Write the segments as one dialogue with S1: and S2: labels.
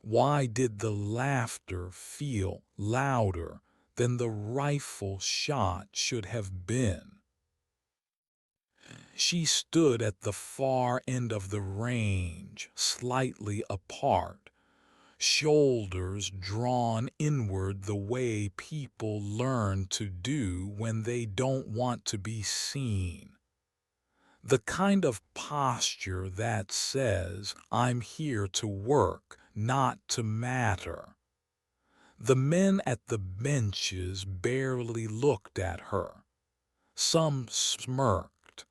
S1: Why did the laughter feel louder than the rifle shot should have been? She stood at the far end of the range, slightly apart, shoulders drawn inward the way people learn to do when they don't want to be seen. The kind of posture that says, I'm here to work, not to matter. The men at the benches barely looked at her. Some smirked.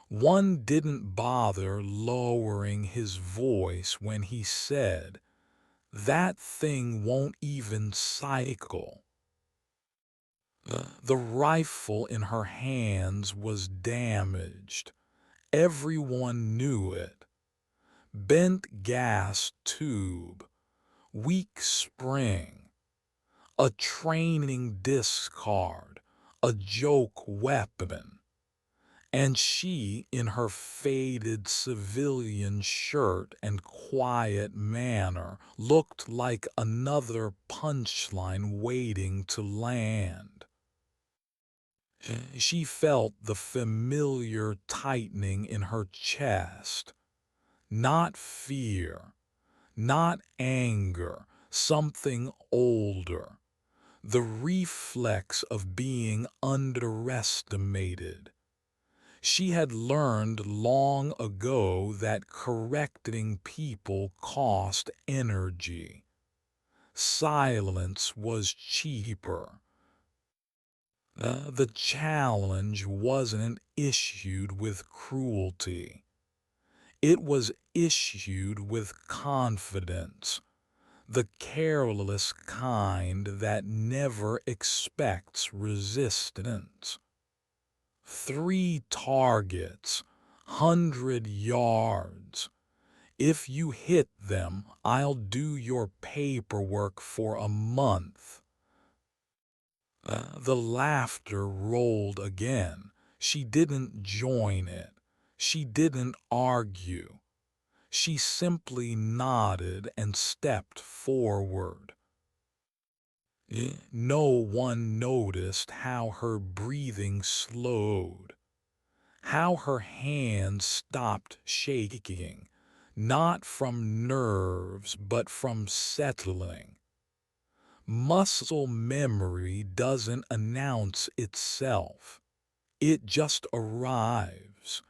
S1: One didn't bother lowering his voice when he said, "That thing won't even cycle." The rifle in her hands was damaged. Everyone knew it. Bent gas tube, weak spring, a training discard, a joke weapon. And she, in her faded civilian shirt and quiet manner, looked like another punchline waiting to land. She felt the familiar tightening in her chest. Not fear, not anger, something older. The reflex of being underestimated. She had learned long ago that correcting people cost energy. Silence was cheaper. The challenge wasn't issued with cruelty. It was issued with confidence, the careless kind that never expects resistance. 3 targets, 100 yards. If you hit them, I'll do your paperwork for a month. The laughter rolled again. She didn't join it. She didn't argue. She simply nodded and stepped forward. No one noticed how her breathing slowed, how her hands stopped shaking, not from nerves but from settling. Muscle memory doesn't announce itself. It just arrives.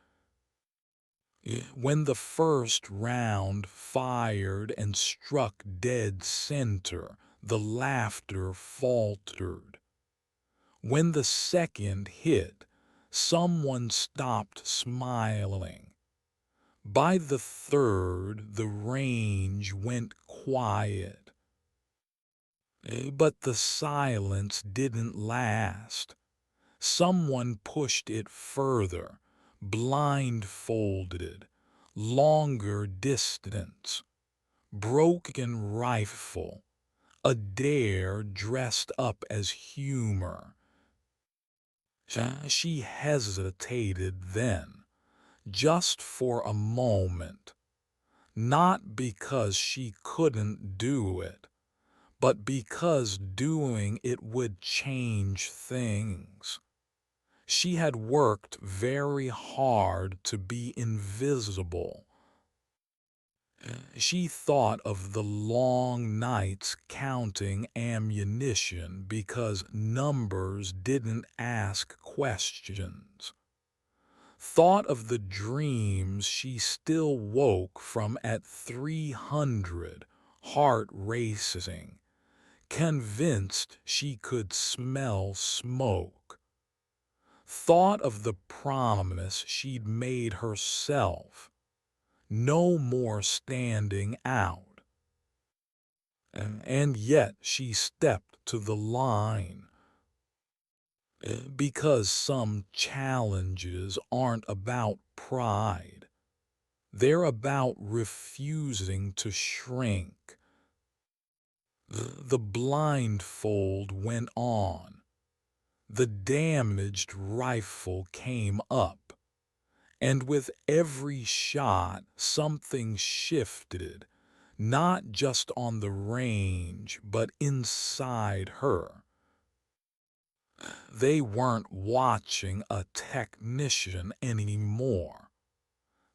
S1: When the first round fired and struck dead center, the laughter faltered. When the second hit, someone stopped smiling. By the third, the range went quiet. But the silence didn't last. Someone pushed it further, blindfolded, longer distance, broken rifle, a dare dressed up as humor. She hesitated then, just for a moment, not because she couldn't do it, but because doing it would change things. She had worked very hard to be invisible. She thought of the long nights counting ammunition because numbers didn't ask questions. Thought of the dreams she still woke from at 300, heart racing, convinced she could smell smoke. Thought of the promise she'd made herself. No more standing out. And yet she stepped to the line. Because some challenges aren't about pride. They're about refusing to shrink. The blindfold went on. The damaged rifle came up. And with every shot, something shifted, not just on the range, but inside her. They weren't watching a technician anymore.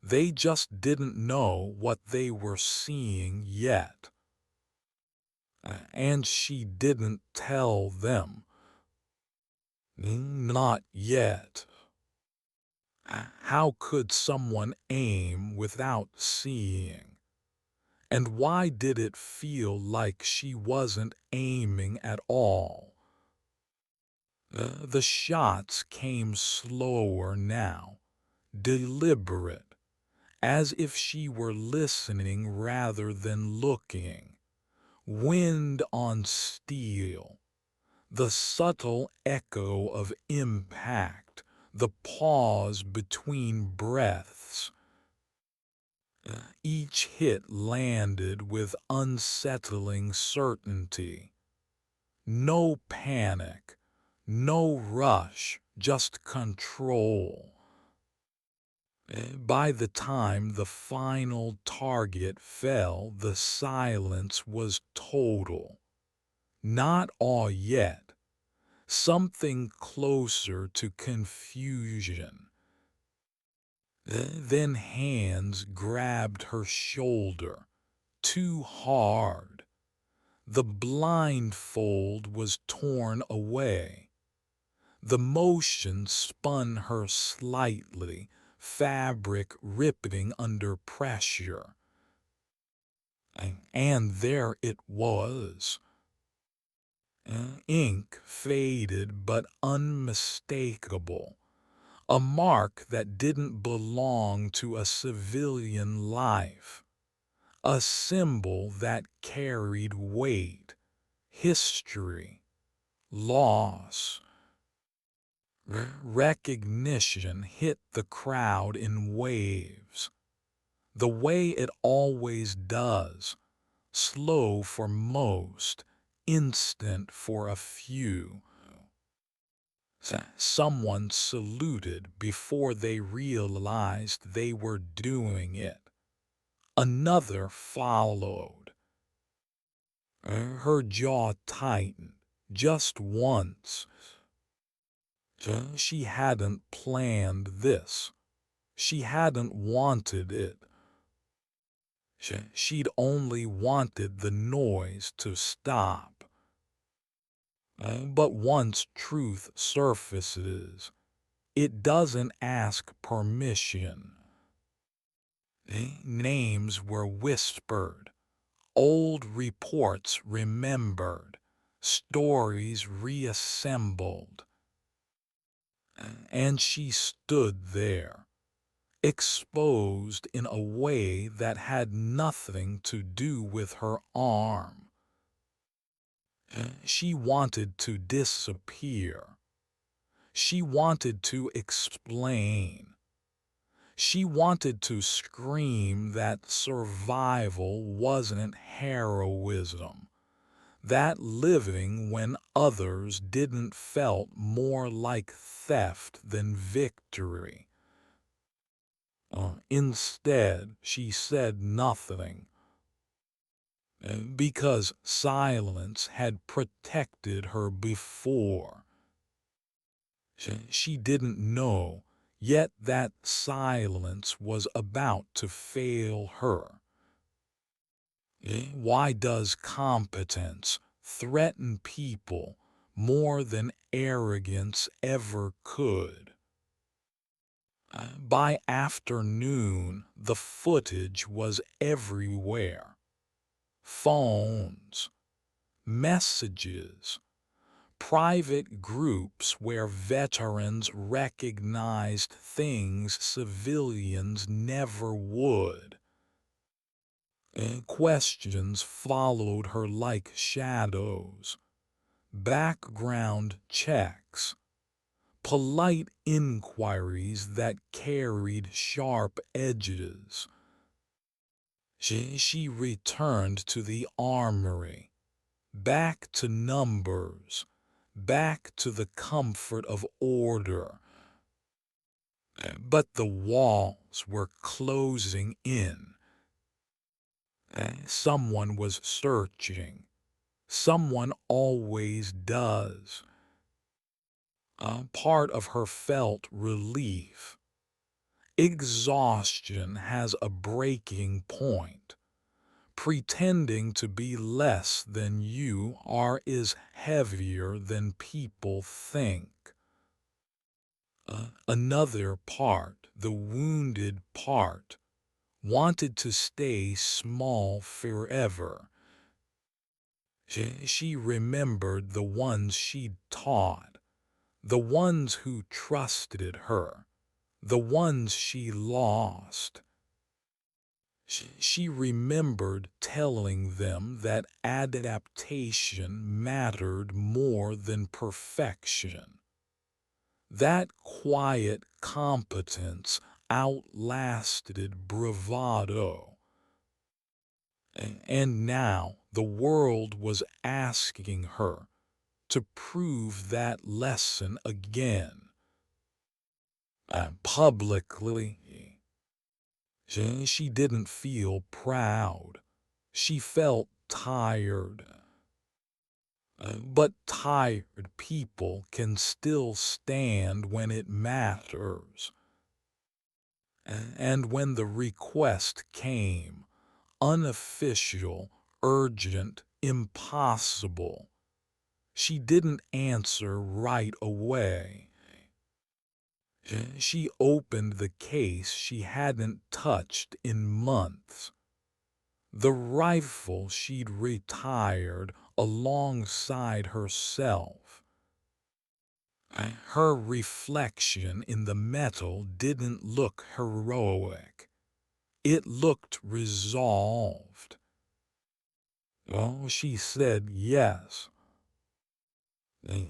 S1: They just didn't know what they were seeing yet. And she didn't tell them. Not yet. How could someone aim without seeing? And why did it feel like she wasn't aiming at all? The shots came slower now, deliberate, as if she were listening rather than looking. Wind on steel, the subtle echo of impact, the pause between breaths. Each hit landed with unsettling certainty. No panic, no rush, just control. By the time the final target fell, the silence was total. Not awe yet, something closer to confusion. Then hands grabbed her shoulder, too hard. The blindfold was torn away. The motion spun her slightly, fabric ripping under pressure. And there it was. Ink faded but unmistakable. A mark that didn't belong to a civilian life. A symbol that carried weight, history, loss. Recognition hit the crowd in waves, the way it always does, slow for most, instant for a few. Someone saluted before they realized they were doing it. Another followed. Her jaw tightened, just once. She hadn't planned this. She hadn't wanted it. She'd only wanted the noise to stop. But once truth surfaces, it doesn't ask permission. Names were whispered, old reports remembered, stories reassembled. And she stood there, exposed in a way that had nothing to do with her arm. She wanted to disappear. She wanted to explain. She wanted to scream that survival wasn't heroism, that living when others didn't felt more like theft than victory. Instead, she said nothing, because silence had protected her before. She didn't know, yet that silence was about to fail her. Why does competence threaten people more than arrogance ever could? By afternoon, the footage was everywhere. Phones, messages, private groups where veterans recognized things civilians never would. Questions followed her like shadows. Background checks. Polite inquiries that carried sharp edges. She returned to the armory, back to numbers, back to the comfort of order. But the walls were closing in. Someone was searching. Someone always does. Part of her felt relief. Exhaustion has a breaking point. Pretending to be less than you are is heavier than people think. Another part, the wounded part, wanted to stay small forever. She remembered the ones she'd taught, the ones who trusted her, the ones she lost. She remembered telling them that adaptation mattered more than perfection. That quiet competence outlasted bravado. And now the world was asking her to prove that lesson again. Publicly, she didn't feel proud. She felt tired. But tired people can still stand when it matters. And when the request came, unofficial, urgent, impossible, she didn't answer right away. She opened the case she hadn't touched in months. The rifle she'd retired alongside herself. Her reflection in the metal didn't look heroic. It looked resolved. Oh, she said yes.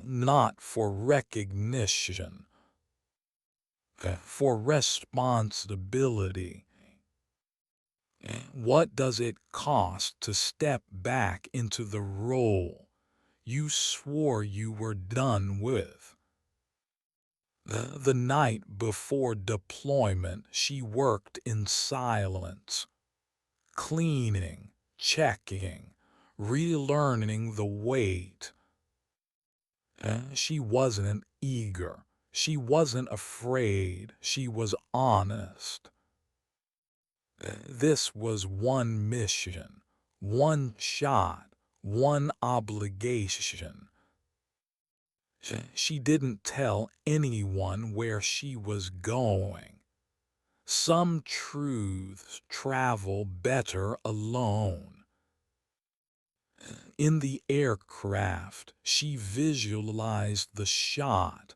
S1: Not for recognition, for responsibility. What does it cost to step back into the role you swore you were done with? The night before deployment, she worked in silence, cleaning, checking, relearning the weight. She wasn't eager. She wasn't afraid. She was honest. This was one mission, one shot, one obligation. She didn't tell anyone where she was going. Some truths travel better alone. In the aircraft, she visualized the shot,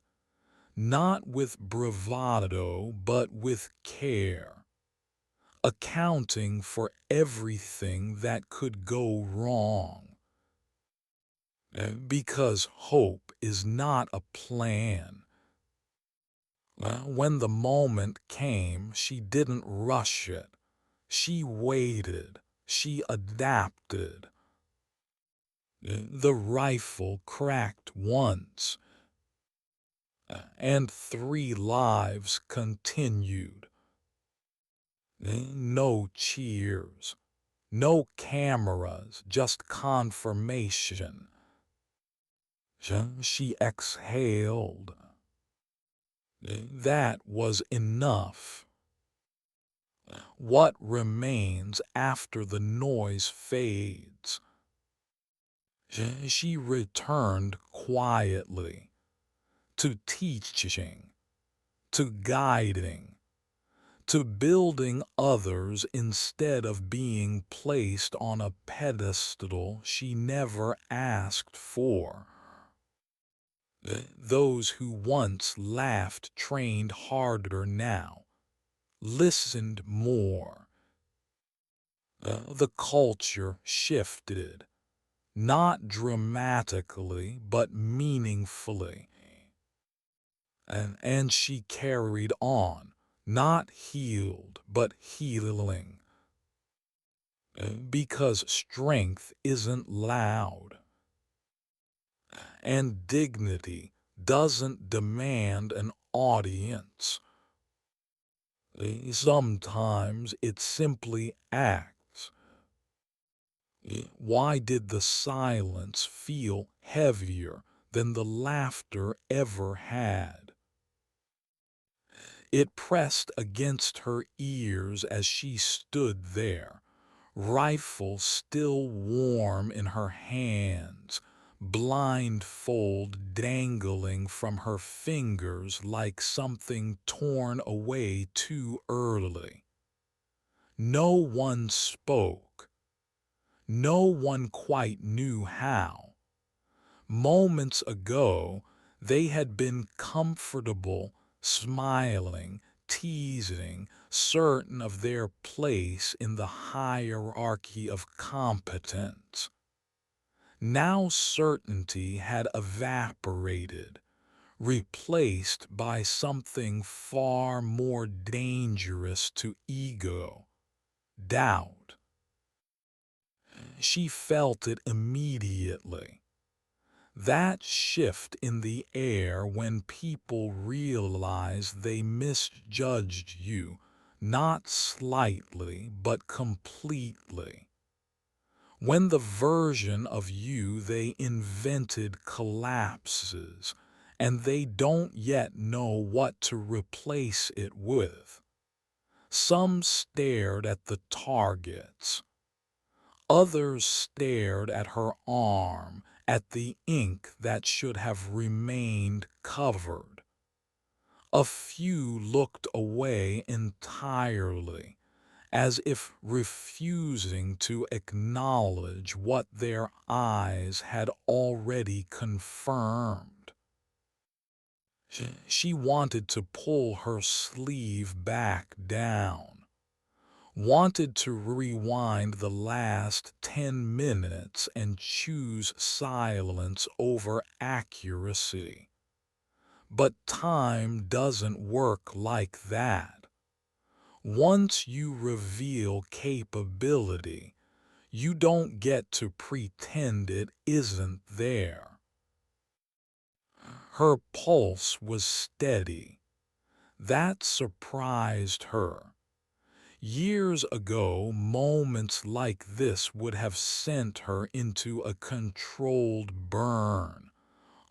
S1: not with bravado, but with care, accounting for everything that could go wrong. Because hope is not a plan. When the moment came, she didn't rush it. She waited. She adapted. The rifle cracked once, and 3 lives continued. No cheers, no cameras, just confirmation. She exhaled. That was enough. What remains after the noise fades? She returned quietly to teaching, to guiding, to building others instead of being placed on a pedestal she never asked for. Those who once laughed trained harder now, listened more. The culture shifted, not dramatically, but meaningfully. And she carried on, not healed, but healing. Because strength isn't loud, and dignity doesn't demand an audience. Sometimes it simply acts. Why did the silence feel heavier than the laughter ever had? It pressed against her ears as she stood there, rifle still warm in her hands, blindfold dangling from her fingers like something torn away too early. No one spoke. No one quite knew how. Moments ago, they had been comfortable, smiling, teasing, certain of their place in the hierarchy of competence. Now certainty had evaporated, replaced by something far more dangerous to ego: doubt. She felt it immediately. That shift in the air when people realize they misjudged you, not slightly, but completely. When the version of you they invented collapses, and they don't yet know what to replace it with. Some stared at the targets. Others stared at her arm, at the ink that should have remained covered. A few looked away entirely, as if refusing to acknowledge what their eyes had already confirmed. She wanted to pull her sleeve back down, wanted to rewind the last 10 minutes and choose silence over accuracy. But time doesn't work like that. Once you reveal capability, you don't get to pretend it isn't there. Her pulse was steady. That surprised her. Years ago, moments like this would have sent her into a controlled burn,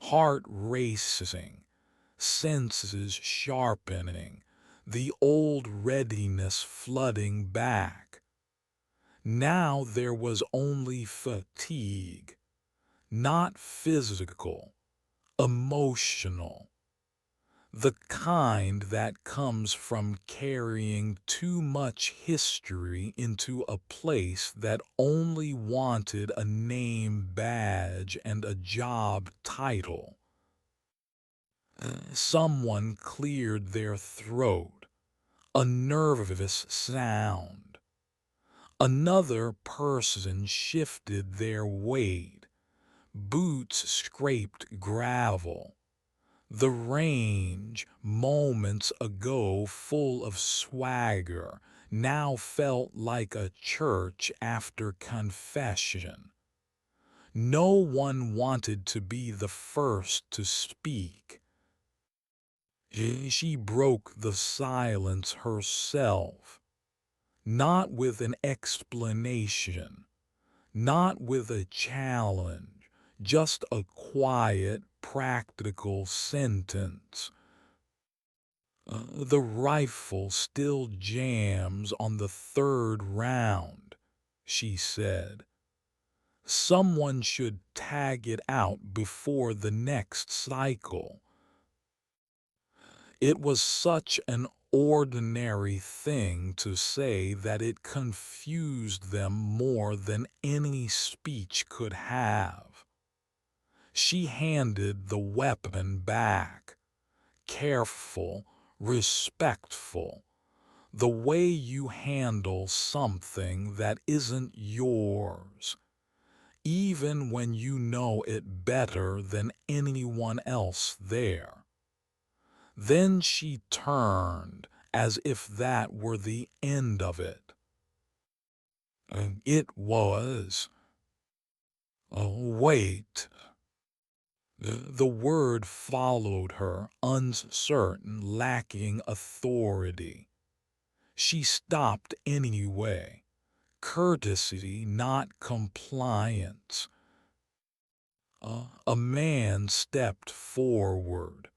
S1: heart racing, senses sharpening, the old readiness flooding back. Now there was only fatigue, not physical, emotional. The kind that comes from carrying too much history into a place that only wanted a name badge and a job title. Someone cleared their throat, a nervous sound. Another person shifted their weight. Boots scraped gravel. The range, moments ago full of swagger, now felt like a church after confession. No one wanted to be the first to speak. She broke the silence herself, not with an explanation, not with a challenge, just a quiet, practical sentence. The rifle still jams on the third round, she said. Someone should tag it out before the next cycle. It was such an ordinary thing to say that it confused them more than any speech could have. She handed the weapon back, careful, respectful, the way you handle something that isn't yours, even when you know it better than anyone else there. Then she turned as if that were the end of it. It was. Wait. The word followed her, uncertain, lacking authority. She stopped anyway, Courtesy, not compliance. A man stepped forward,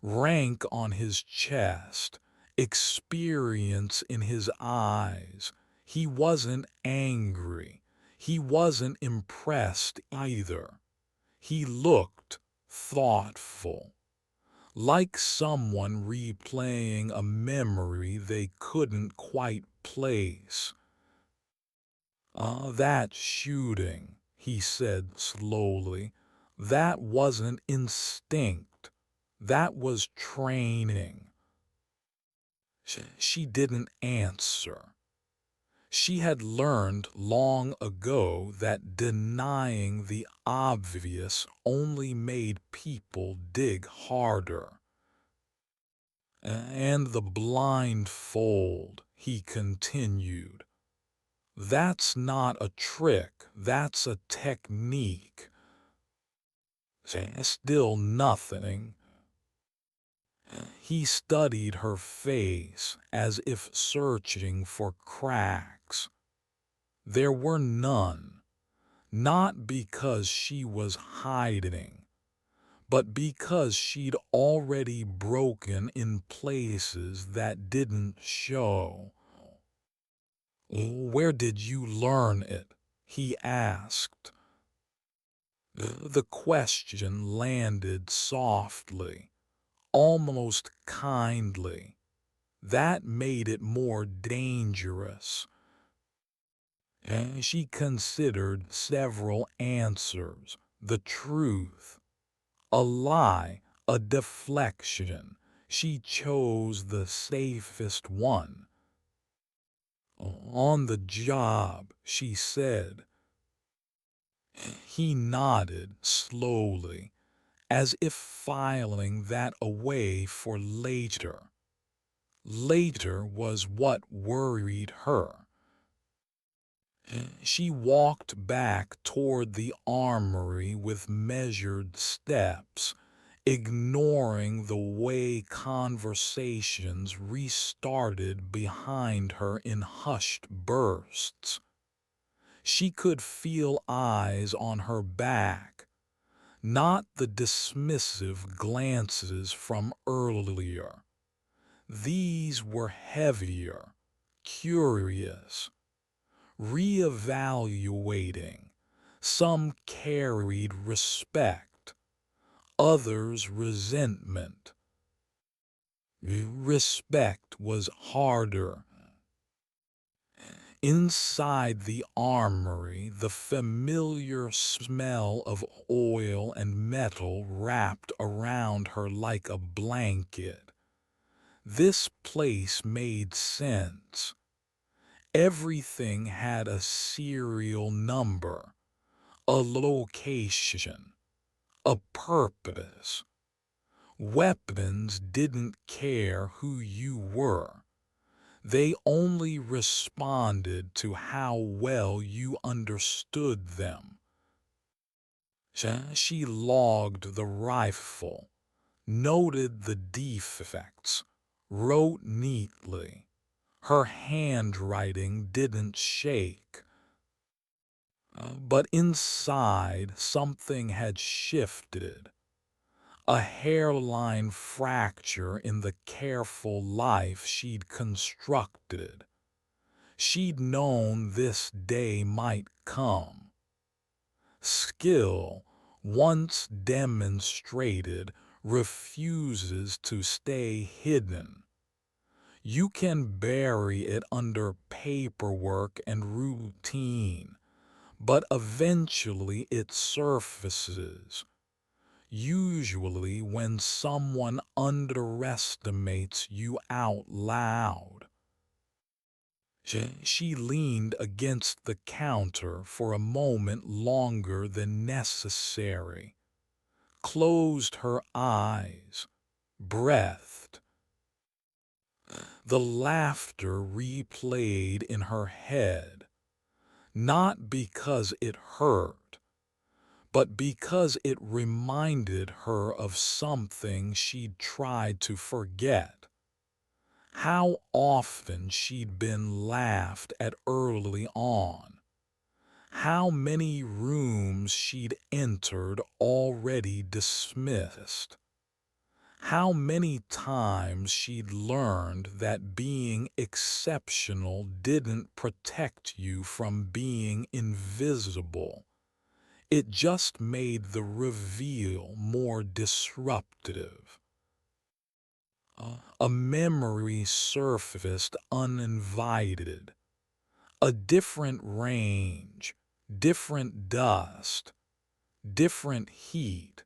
S1: rank on his chest, experience in his eyes. He wasn't angry. He wasn't impressed either. He looked thoughtful, like someone replaying a memory they couldn't quite place. That shooting, he said slowly, that wasn't instinct. That was training. She didn't answer. She had learned long ago that denying the obvious only made people dig harder. And the blindfold, he continued. That's not a trick, that's a technique. Still nothing. He studied her face as if searching for cracks. There were none, not because she was hiding, but because she'd already broken in places that didn't show. Where did you learn it? He asked. The question landed softly, almost kindly. That made it more dangerous. She considered several answers, the truth, a lie, a deflection. She chose the safest one. On the job, she said. He nodded slowly, as if filing that away for later. Later was what worried her. She walked back toward the armory with measured steps, ignoring the way conversations restarted behind her in hushed bursts. She could feel eyes on her back, not the dismissive glances from earlier. These were heavier, curious, reevaluating. Some carried respect, others resentment. Respect was harder. Inside the armory, the familiar smell of oil and metal wrapped around her like a blanket. This place made sense. Everything had a serial number, a location, a purpose. Weapons didn't care who you were. They only responded to how well you understood them. She logged the rifle, noted the defects, wrote neatly. Her handwriting didn't shake. But inside, something had shifted. A hairline fracture in the careful life she'd constructed. She'd known this day might come. Skill, once demonstrated, refuses to stay hidden. You can bury it under paperwork and routine, but eventually it surfaces. Usually when someone underestimates you out loud. She leaned against the counter for a moment longer than necessary, closed her eyes, breathed. The laughter replayed in her head, not because it hurt, but because it reminded her of something she'd tried to forget. How often she'd been laughed at early on. How many rooms she'd entered already dismissed. How many times she'd learned that being exceptional didn't protect you from being invisible. It just made the reveal more disruptive. A memory surfaced uninvited. A different range, different dust, different heat.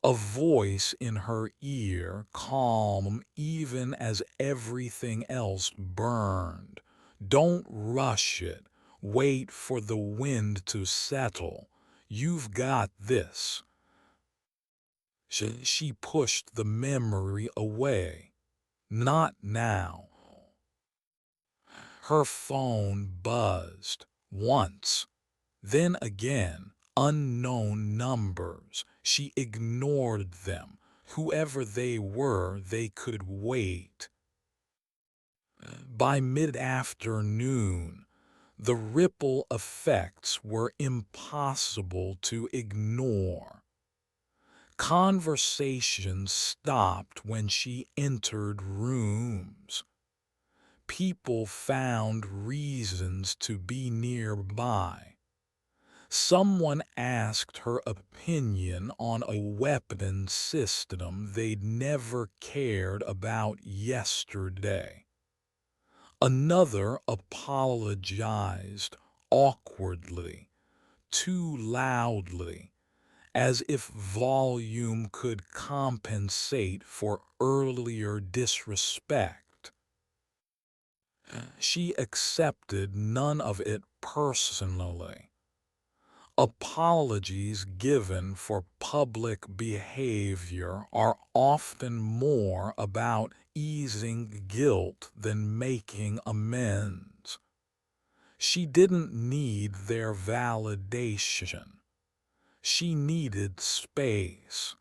S1: A voice in her ear, calm even as everything else burned. Don't rush it. Wait for the wind to settle. You've got this. She pushed the memory away. Not now. Her phone buzzed once, then again, unknown numbers. She ignored them. Whoever they were, they could wait. By mid-afternoon, the ripple effects were impossible to ignore. Conversations stopped when she entered rooms. People found reasons to be nearby. Someone asked her opinion on a weapon system they'd never cared about yesterday. Another apologized awkwardly, too loudly, as if volume could compensate for earlier disrespect. She accepted none of it personally. Apologies given for public behavior are often more about easing guilt than making amends. She didn't need their validation. She needed space.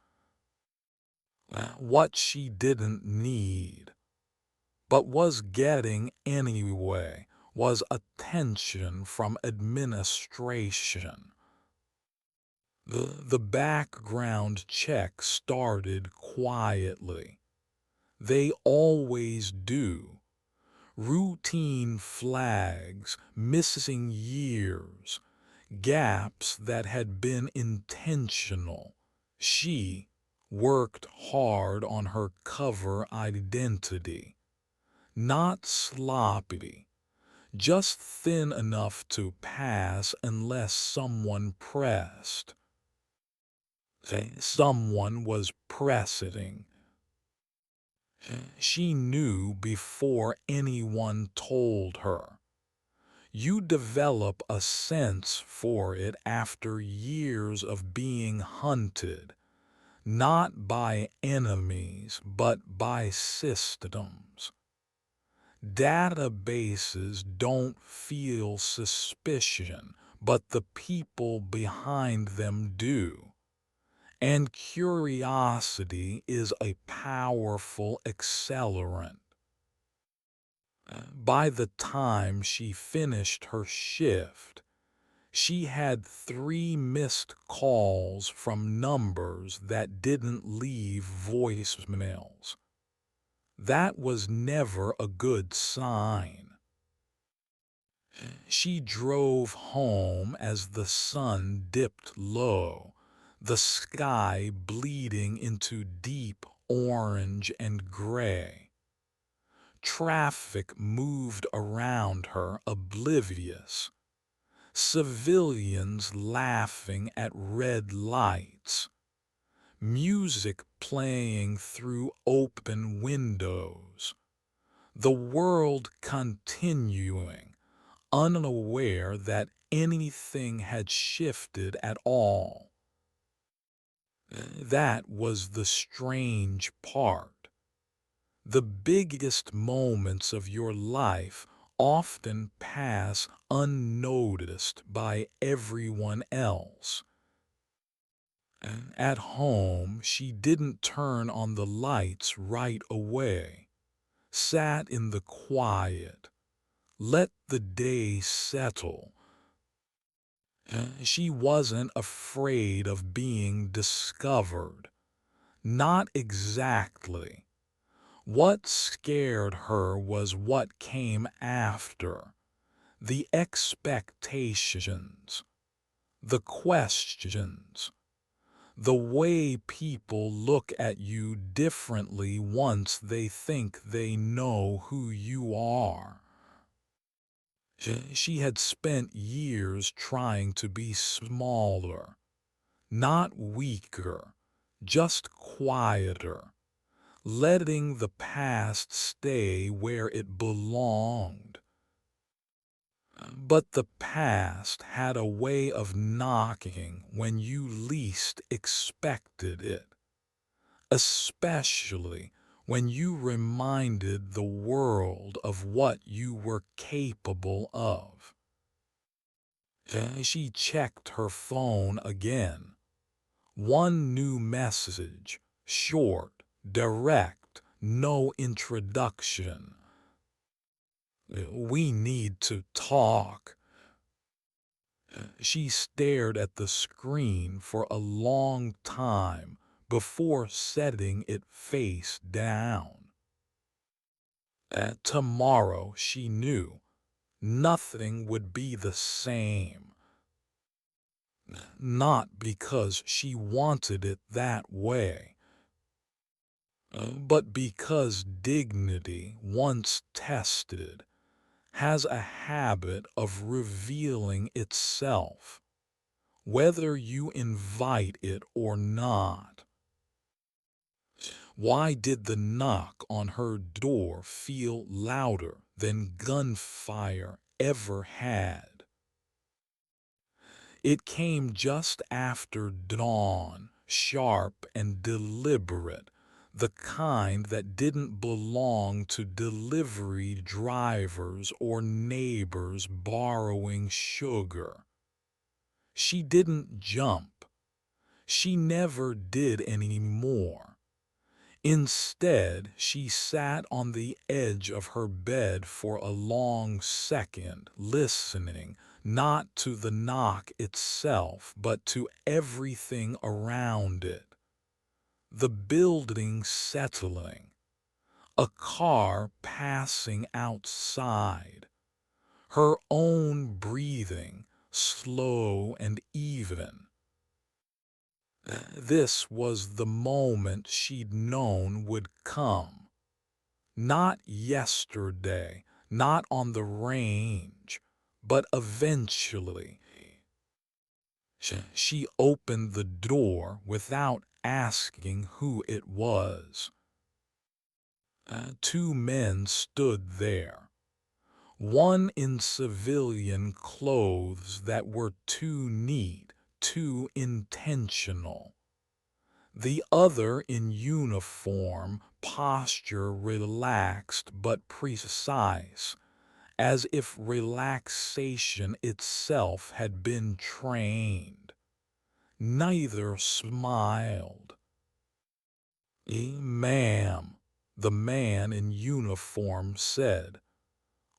S1: What she didn't need, but was getting anyway, was attention from administration. The background check started quietly. They always do. Routine flags, missing years, gaps that had been intentional. She worked hard on her cover identity. Not sloppy, just thin enough to pass unless someone pressed. Someone was pressing. She knew before anyone told her. You develop a sense for it after years of being hunted, not by enemies, but by systems. Databases don't feel suspicion, but the people behind them do. And curiosity is a powerful accelerant. By the time she finished her shift, she had 3 missed calls from numbers that didn't leave voicemails. That was never a good sign. She drove home as the sun dipped low, the sky bleeding into deep orange and gray. Traffic moved around her, oblivious. Civilians laughing at red lights. Music playing through open windows. The world continuing, unaware that anything had shifted at all. That was the strange part. The biggest moments of your life often pass unnoticed by everyone else. At home, she didn't turn on the lights right away. sat in the quiet, let the day settle. She wasn't afraid of being discovered. Not exactly. What scared her was what came after. The expectations, the questions, the way people look at you differently once they think they know who you are. She had spent years trying to be smaller, not weaker, just quieter, letting the past stay where it belonged. But the past had a way of knocking when you least expected it, especially when you reminded the world of what you were capable of. She checked her phone again. One new message, short, direct, no introduction. We need to talk. She stared at the screen for a long time before setting it face down. Tomorrow, she knew, nothing would be the same. Not because she wanted it that way, but because dignity, once tested, has a habit of revealing itself, whether you invite it or not. Why did the knock on her door feel louder than gunfire ever had? It came just after dawn, sharp and deliberate, the kind that didn't belong to delivery drivers or neighbors borrowing sugar. She didn't jump. She never did anymore. Instead, she sat on the edge of her bed for a long second, listening, not to the knock itself, but to everything around it. The building settling, a car passing outside, her own breathing, slow and even. This was the moment she'd known would come. Not yesterday, not on the range, but eventually. She opened the door without asking who it was. Two men stood there. One in civilian clothes that were too neat, too intentional. The other in uniform, posture relaxed but precise, as if relaxation itself had been trained. Neither smiled. Ma'am, the man in uniform said,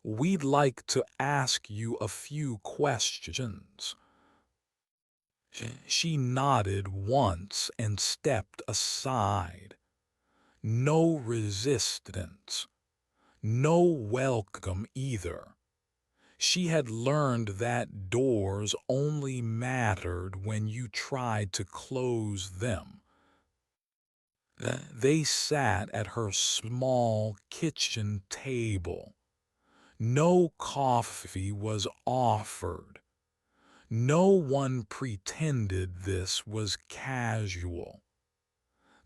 S1: we'd like to ask you a few questions. She nodded once and stepped aside. No resistance. No welcome either. She had learned that doors only mattered when you tried to close them. They sat at her small kitchen table. No coffee was offered. No one pretended this was casual.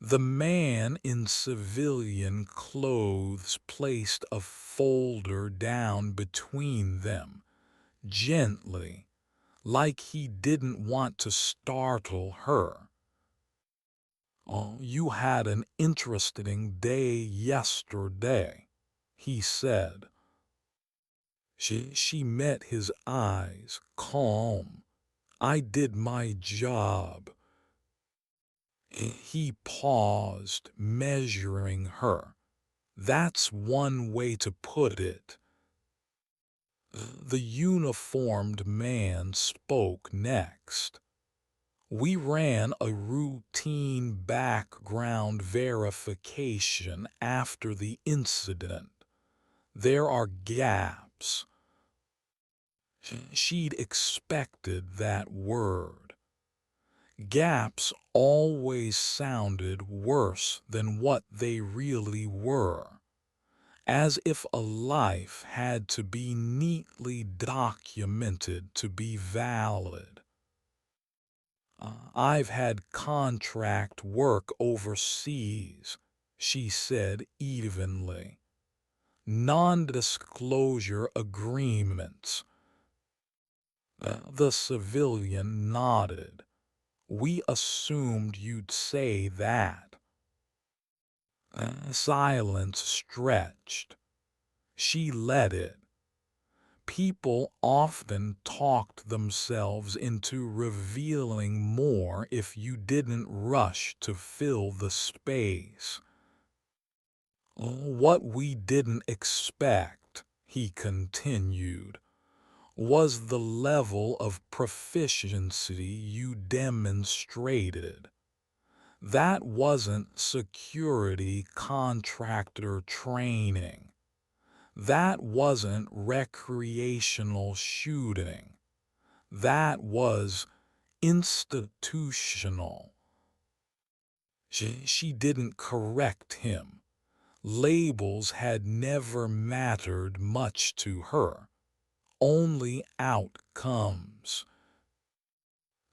S1: The man in civilian clothes placed a folder down between them, gently, like he didn't want to startle her. "Oh, you had an interesting day yesterday," he said. She met his eyes, calm. "I did my job." He paused, measuring her. That's one way to put it. The uniformed man spoke next. We ran a routine background verification after the incident. There are gaps. She'd expected that word. Gaps always sounded worse than what they really were, as if a life had to be neatly documented to be valid. I've had contract work overseas, she said evenly. Non-disclosure agreements. The civilian nodded. We assumed you'd say that. Silence stretched. She let it. People often talked themselves into revealing more if you didn't rush to fill the space. What we didn't expect, he continued, was the level of proficiency you demonstrated. That wasn't security contractor training. That wasn't recreational shooting. That was institutional. She didn't correct him. Labels had never mattered much to her. Only outcomes.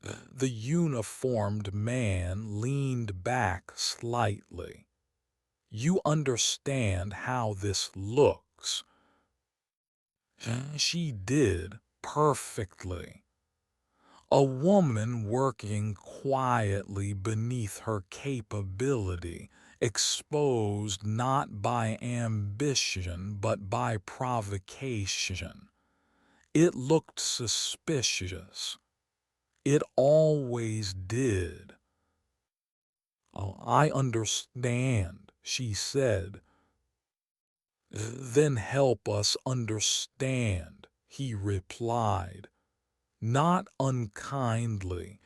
S1: The uniformed man leaned back slightly. You understand how this looks. She did perfectly. A woman working quietly beneath her capability, exposed not by ambition but by provocation. It looked suspicious. It always did. "Oh, I understand," she said. "Then help us understand," he replied, not unkindly.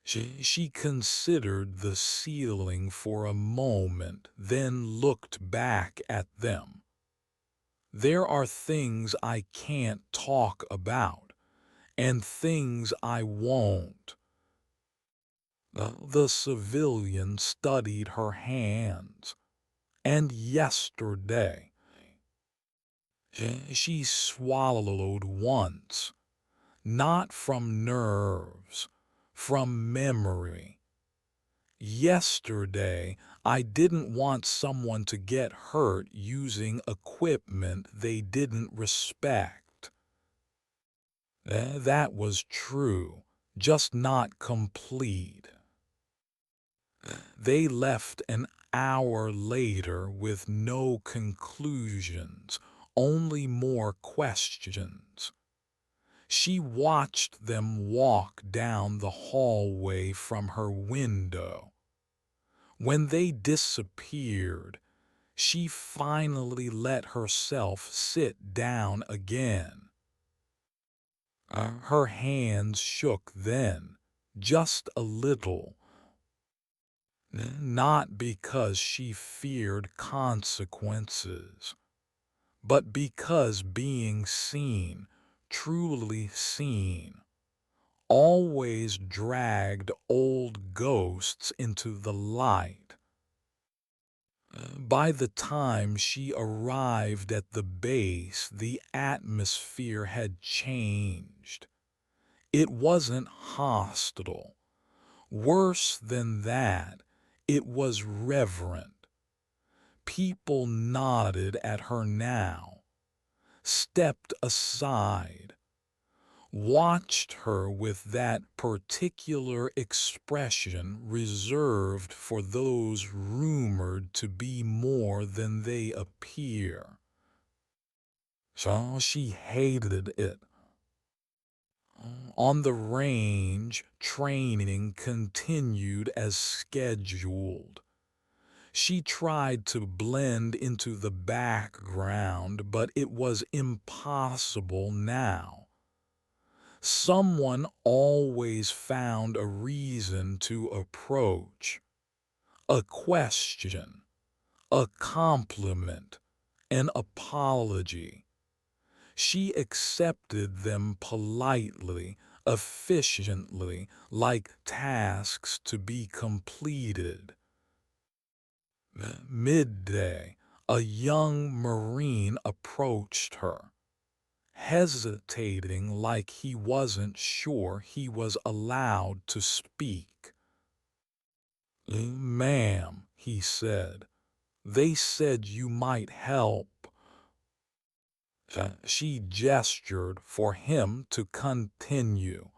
S1: She considered the ceiling for a moment, then looked back at them. "There are things I can't talk about, and things I won't." The civilian studied her hands. "And yesterday." She swallowed once. "Not from nerves, from memory. Yesterday, I didn't want someone to get hurt using equipment they didn't respect." That was true, just not complete. They left an hour later with no conclusions, only more questions. She watched them walk down the hallway from her window. When they disappeared, she finally let herself sit down again. Her hands shook then, just a little. Not because she feared consequences, but because being seen, truly seen, always dragged old ghosts into the light. By the time she arrived at the base, the atmosphere had changed. It wasn't hostile. Worse than that, it was reverent. People nodded at her now, stepped aside, watched her with that particular expression reserved for those rumored to be more than they appear. So she hated it. On the range, training continued as scheduled. She tried to blend into the background, but it was impossible now. Someone always found a reason to approach, a question, a compliment, an apology. She accepted them politely, efficiently, like tasks to be completed. Midday, a young Marine approached her, hesitating like he wasn't sure he was allowed to speak. Ma'am, he said, they said you might help. She gestured for him to continue.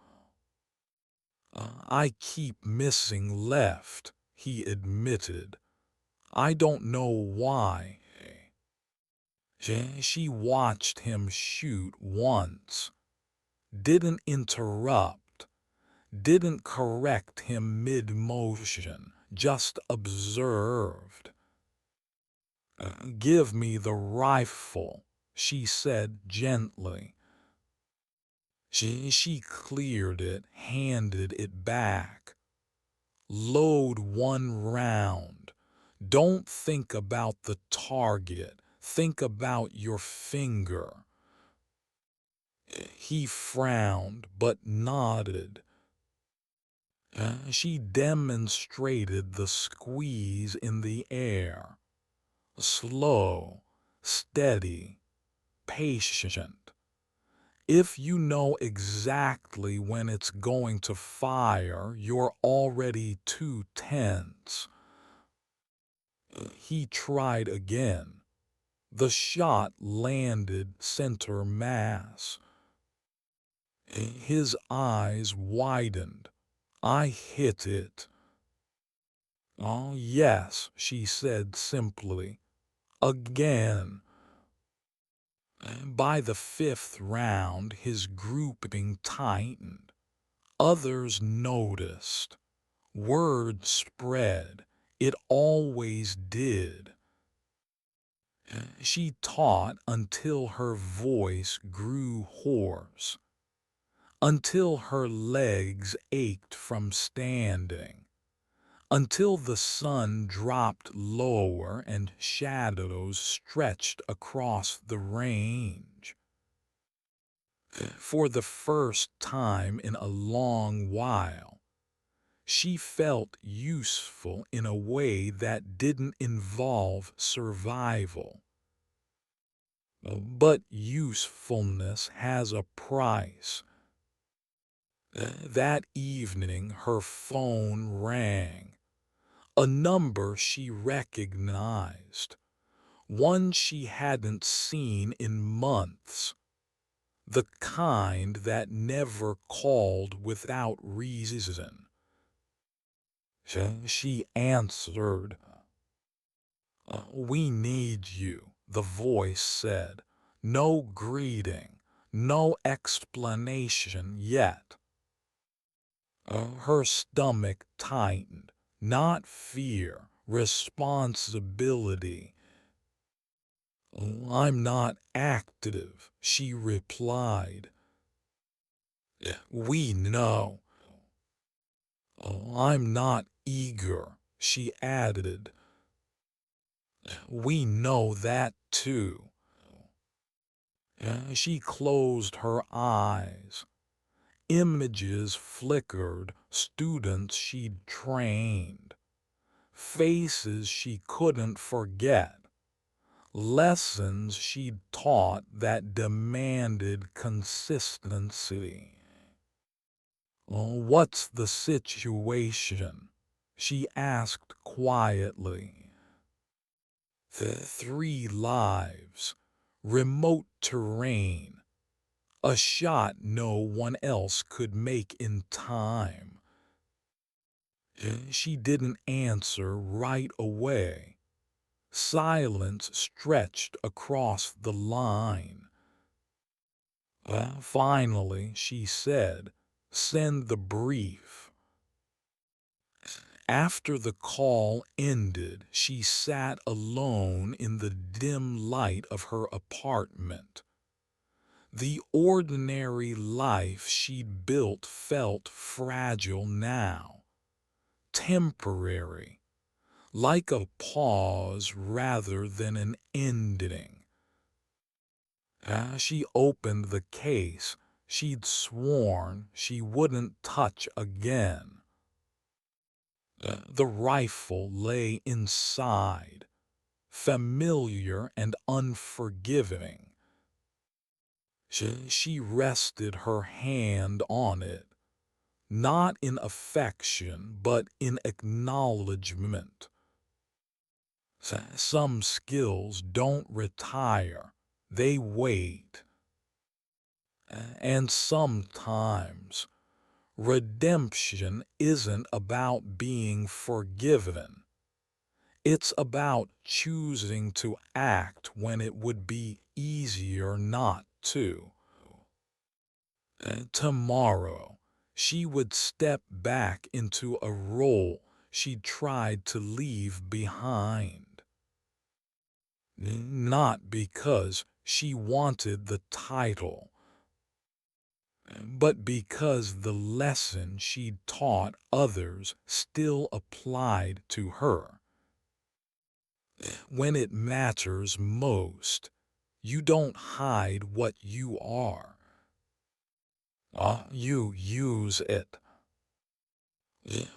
S1: I keep missing left, he admitted. I don't know why. She watched him shoot once, didn't interrupt, didn't correct him mid-motion, just observed. Give me the rifle, she said gently. She cleared it, handed it back. Load one round. Don't think about the target. Think about your finger. He frowned but nodded. She demonstrated the squeeze in the air. Slow, steady, patient. If you know exactly when it's going to fire, you're already too tense. He tried again. The shot landed center mass. His eyes widened. I hit it. Oh, yes, she said simply. Again. By the fifth round, his grouping tightened. Others noticed. Word spread. It always did. She taught until her voice grew hoarse, until her legs ached from standing, until the sun dropped lower and shadows stretched across the range. For the first time in a long while, she felt useful in a way that didn't involve survival. But usefulness has a price. That evening her phone rang, a number she recognized, one she hadn't seen in months, the kind that never called without reason. She answered. We need you, the voice said. No greeting, no explanation yet. Her stomach tightened, not fear, responsibility. I'm not active, she replied. We know. I'm not eager, she added. We know that too. She closed her eyes. Images flickered, students she'd trained, faces she couldn't forget, lessons she'd taught that demanded consistency. What's the situation? She asked quietly. The 3 lives, remote terrain, a shot no one else could make in time. She didn't answer right away. Silence stretched across the line. Finally, she said, send the brief. After the call ended, she sat alone in the dim light of her apartment. The ordinary life she'd built felt fragile now, temporary, like a pause rather than an ending. As she opened the case she'd sworn she wouldn't touch again. The rifle lay inside, familiar and unforgiving. She rested her hand on it, not in affection but in acknowledgement. Some skills don't retire, they wait. And sometimes redemption isn't about being forgiven. It's about choosing to act when it would be easier not to. Tomorrow, she would step back into a role she'd tried to leave behind. Not because she wanted the title, but because the lesson she'd taught others still applied to her. When it matters most, you don't hide what you are. You use it.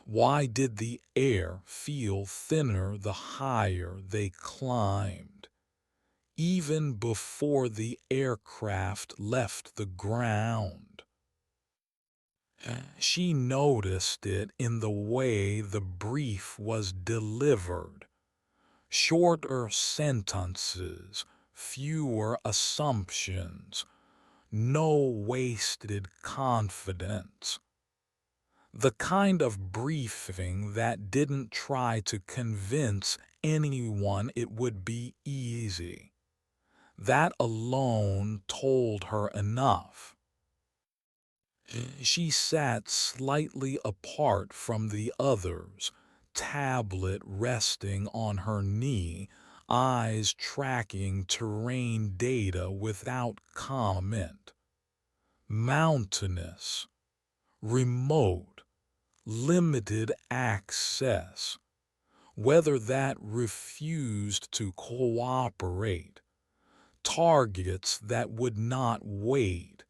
S1: Why did the air feel thinner the higher they climbed, even before the aircraft left the ground? She noticed it in the way the brief was delivered. Shorter sentences, fewer assumptions, no wasted confidence. The kind of briefing that didn't try to convince anyone it would be easy. That alone told her enough. She sat slightly apart from the others, tablet resting on her knee, eyes tracking terrain data without comment. Mountainous, remote, limited access. Weather that refused to cooperate. Targets that would not wait.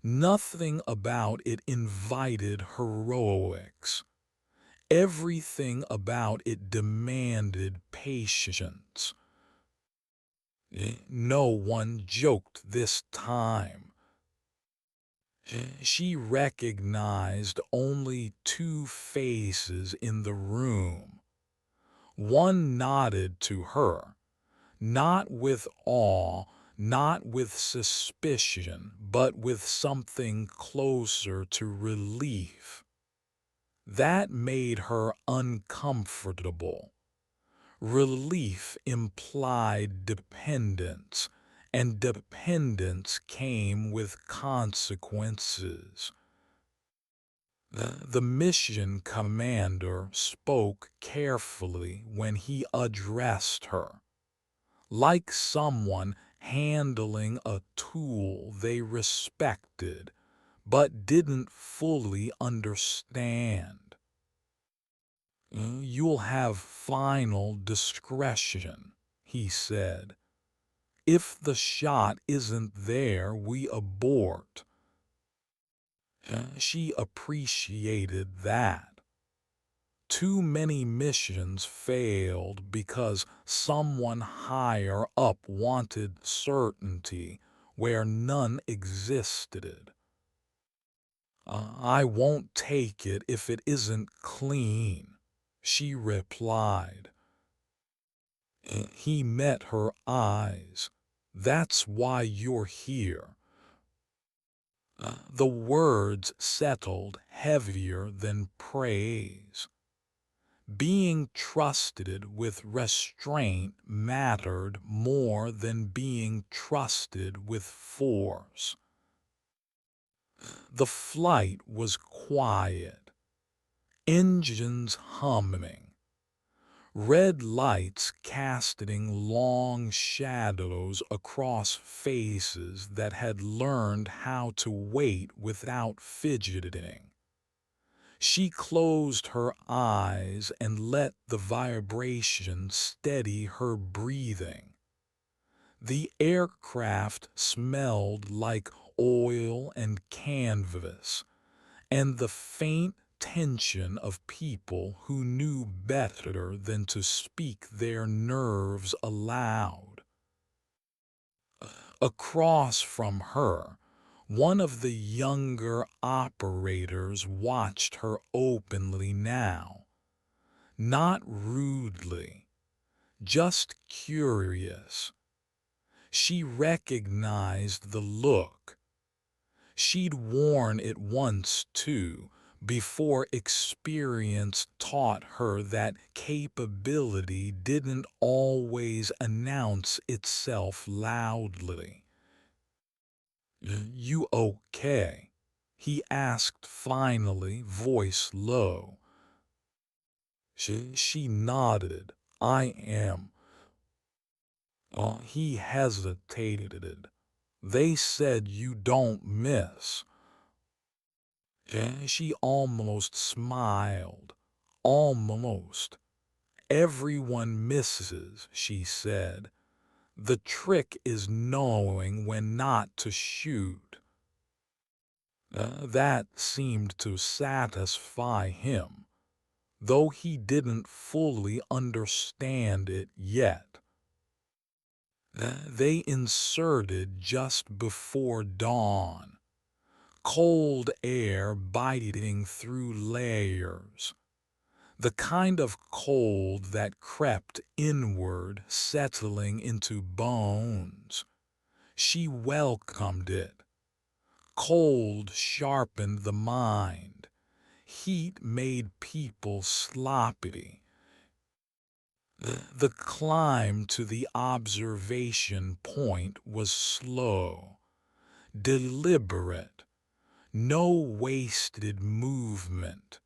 S1: Nothing about it invited heroics. Everything about it demanded patience. No one joked this time. She recognized only two faces in the room. One nodded to her, not with awe, not with suspicion, but with something closer to relief. That made her uncomfortable. Relief implied dependence, and dependence came with consequences. The mission commander spoke carefully when he addressed her, like someone handling a tool they respected but didn't fully understand. You'll have final discretion, he said. If the shot isn't there, we abort. She appreciated that. Too many missions failed because someone higher up wanted certainty where none existed. I won't take it if it isn't clean, she replied. He met her eyes. That's why you're here. The words settled heavier than praise. Being trusted with restraint mattered more than being trusted with force. The flight was quiet. engines humming, red lights casting long shadows across faces that had learned how to wait without fidgeting. She closed her eyes and let the vibration steady her breathing. The aircraft smelled like oil and canvas, and the faint tension of people who knew better than to speak their nerves aloud. Across from her, one of the younger operators watched her openly now, not rudely, just curious. She recognized the look. She'd worn it once, too, before experience taught her that capability didn't always announce itself loudly. "You okay?" he asked finally, voice low. She nodded. "I am." He hesitated. "They said you don't miss." She almost smiled. Almost. "Everyone misses," she said. "The trick is knowing when not to shoot." That seemed to satisfy him, though he didn't fully understand it yet. They inserted just before dawn, cold air biting through layers, the kind of cold that crept inward, settling into bones. She welcomed it. Cold sharpened the mind. Heat made people sloppy. The climb to the observation point was slow, deliberate, no wasted movement.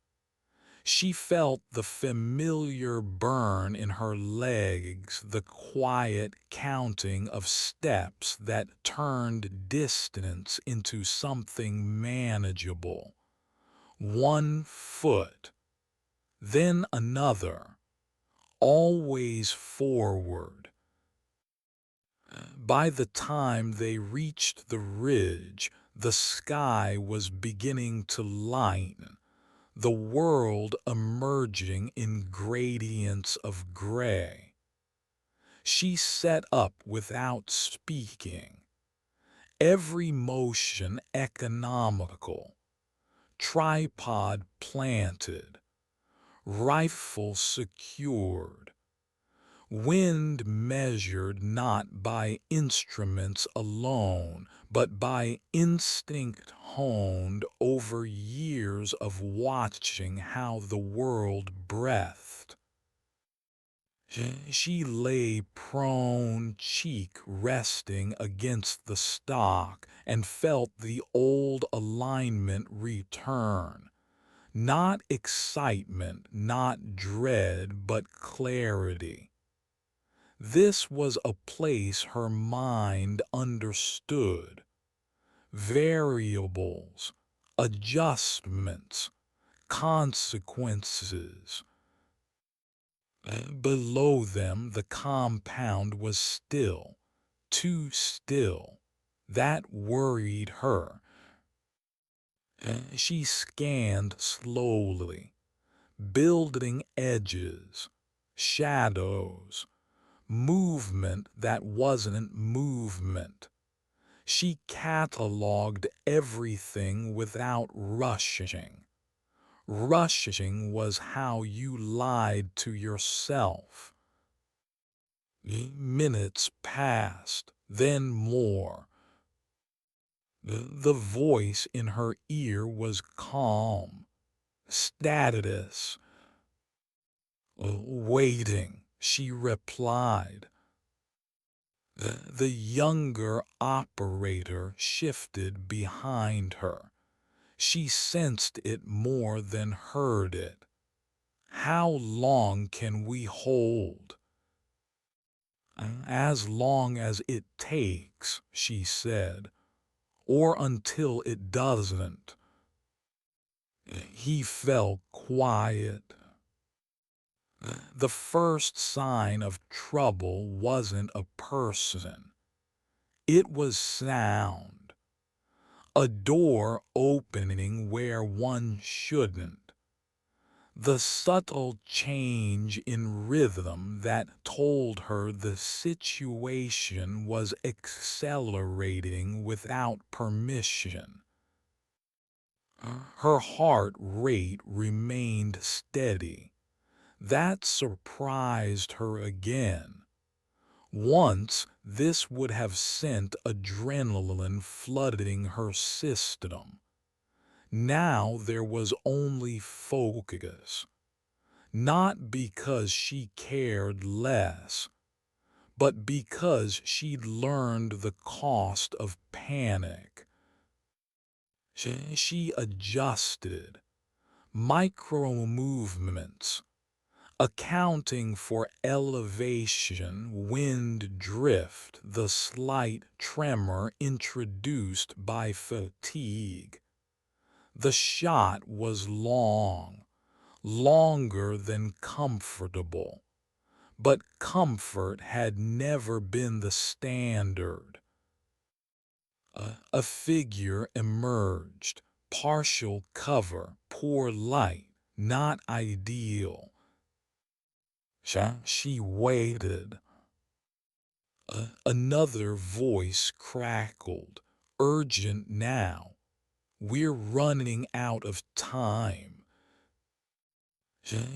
S1: She felt the familiar burn in her legs, the quiet counting of steps that turned distance into something manageable. One foot, then another, always forward. By the time they reached the ridge, the sky was beginning to lighten, the world emerging in gradients of gray. She set up without speaking, every motion economical, tripod planted, rifle secured, wind measured not by instruments alone, but by instinct honed over years of watching how the world breathed. She lay prone, cheek resting against the stock, and felt the old alignment return. Not excitement, not dread, but clarity. This was a place her mind understood. Variables, adjustments, consequences. Below them the compound was still, too still. That worried her. She scanned slowly, building edges, shadows, movement that wasn't movement. She cataloged everything without rushing. Rushing was how you lied to yourself. Minutes passed, then more. The voice in her ear was calm. "Status." "Waiting," she replied. The younger operator shifted behind her. She sensed it more than heard it. How long can we hold? As long as it takes, she said, or until it doesn't. He fell quiet. The first sign of trouble wasn't a person. It was sound. A door opening where one shouldn't. The subtle change in rhythm that told her the situation was accelerating without permission. Her heart rate remained steady. That surprised her again. Once, this would have sent adrenaline flooding her system. Now there was only focus. Not because she cared less, but because she'd learned the cost of panic. She adjusted. Micro movements, accounting for elevation, wind drift, the slight tremor introduced by fatigue. The shot was long, longer than comfortable, but comfort had never been the standard. A figure emerged, partial cover, poor light, not ideal. She waited. Another voice crackled, urgent now. We're running out of time.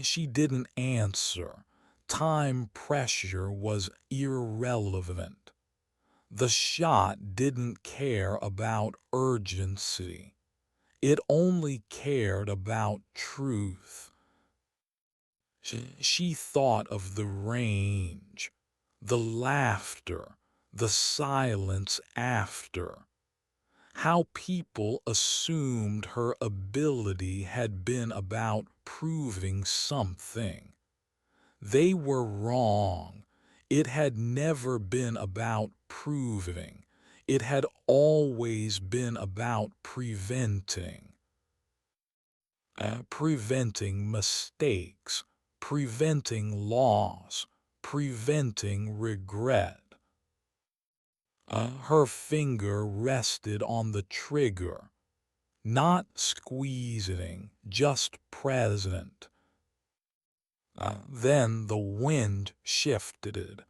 S1: She didn't answer. Time pressure was irrelevant. The shot didn't care about urgency. It only cared about truth. She thought of the range, the laughter, the silence after. How people assumed her ability had been about proving something. They were wrong. It had never been about proving. It had always been about preventing. Preventing mistakes, preventing loss, preventing regret. Her finger rested on the trigger, not squeezing, just present. Then the wind shifted.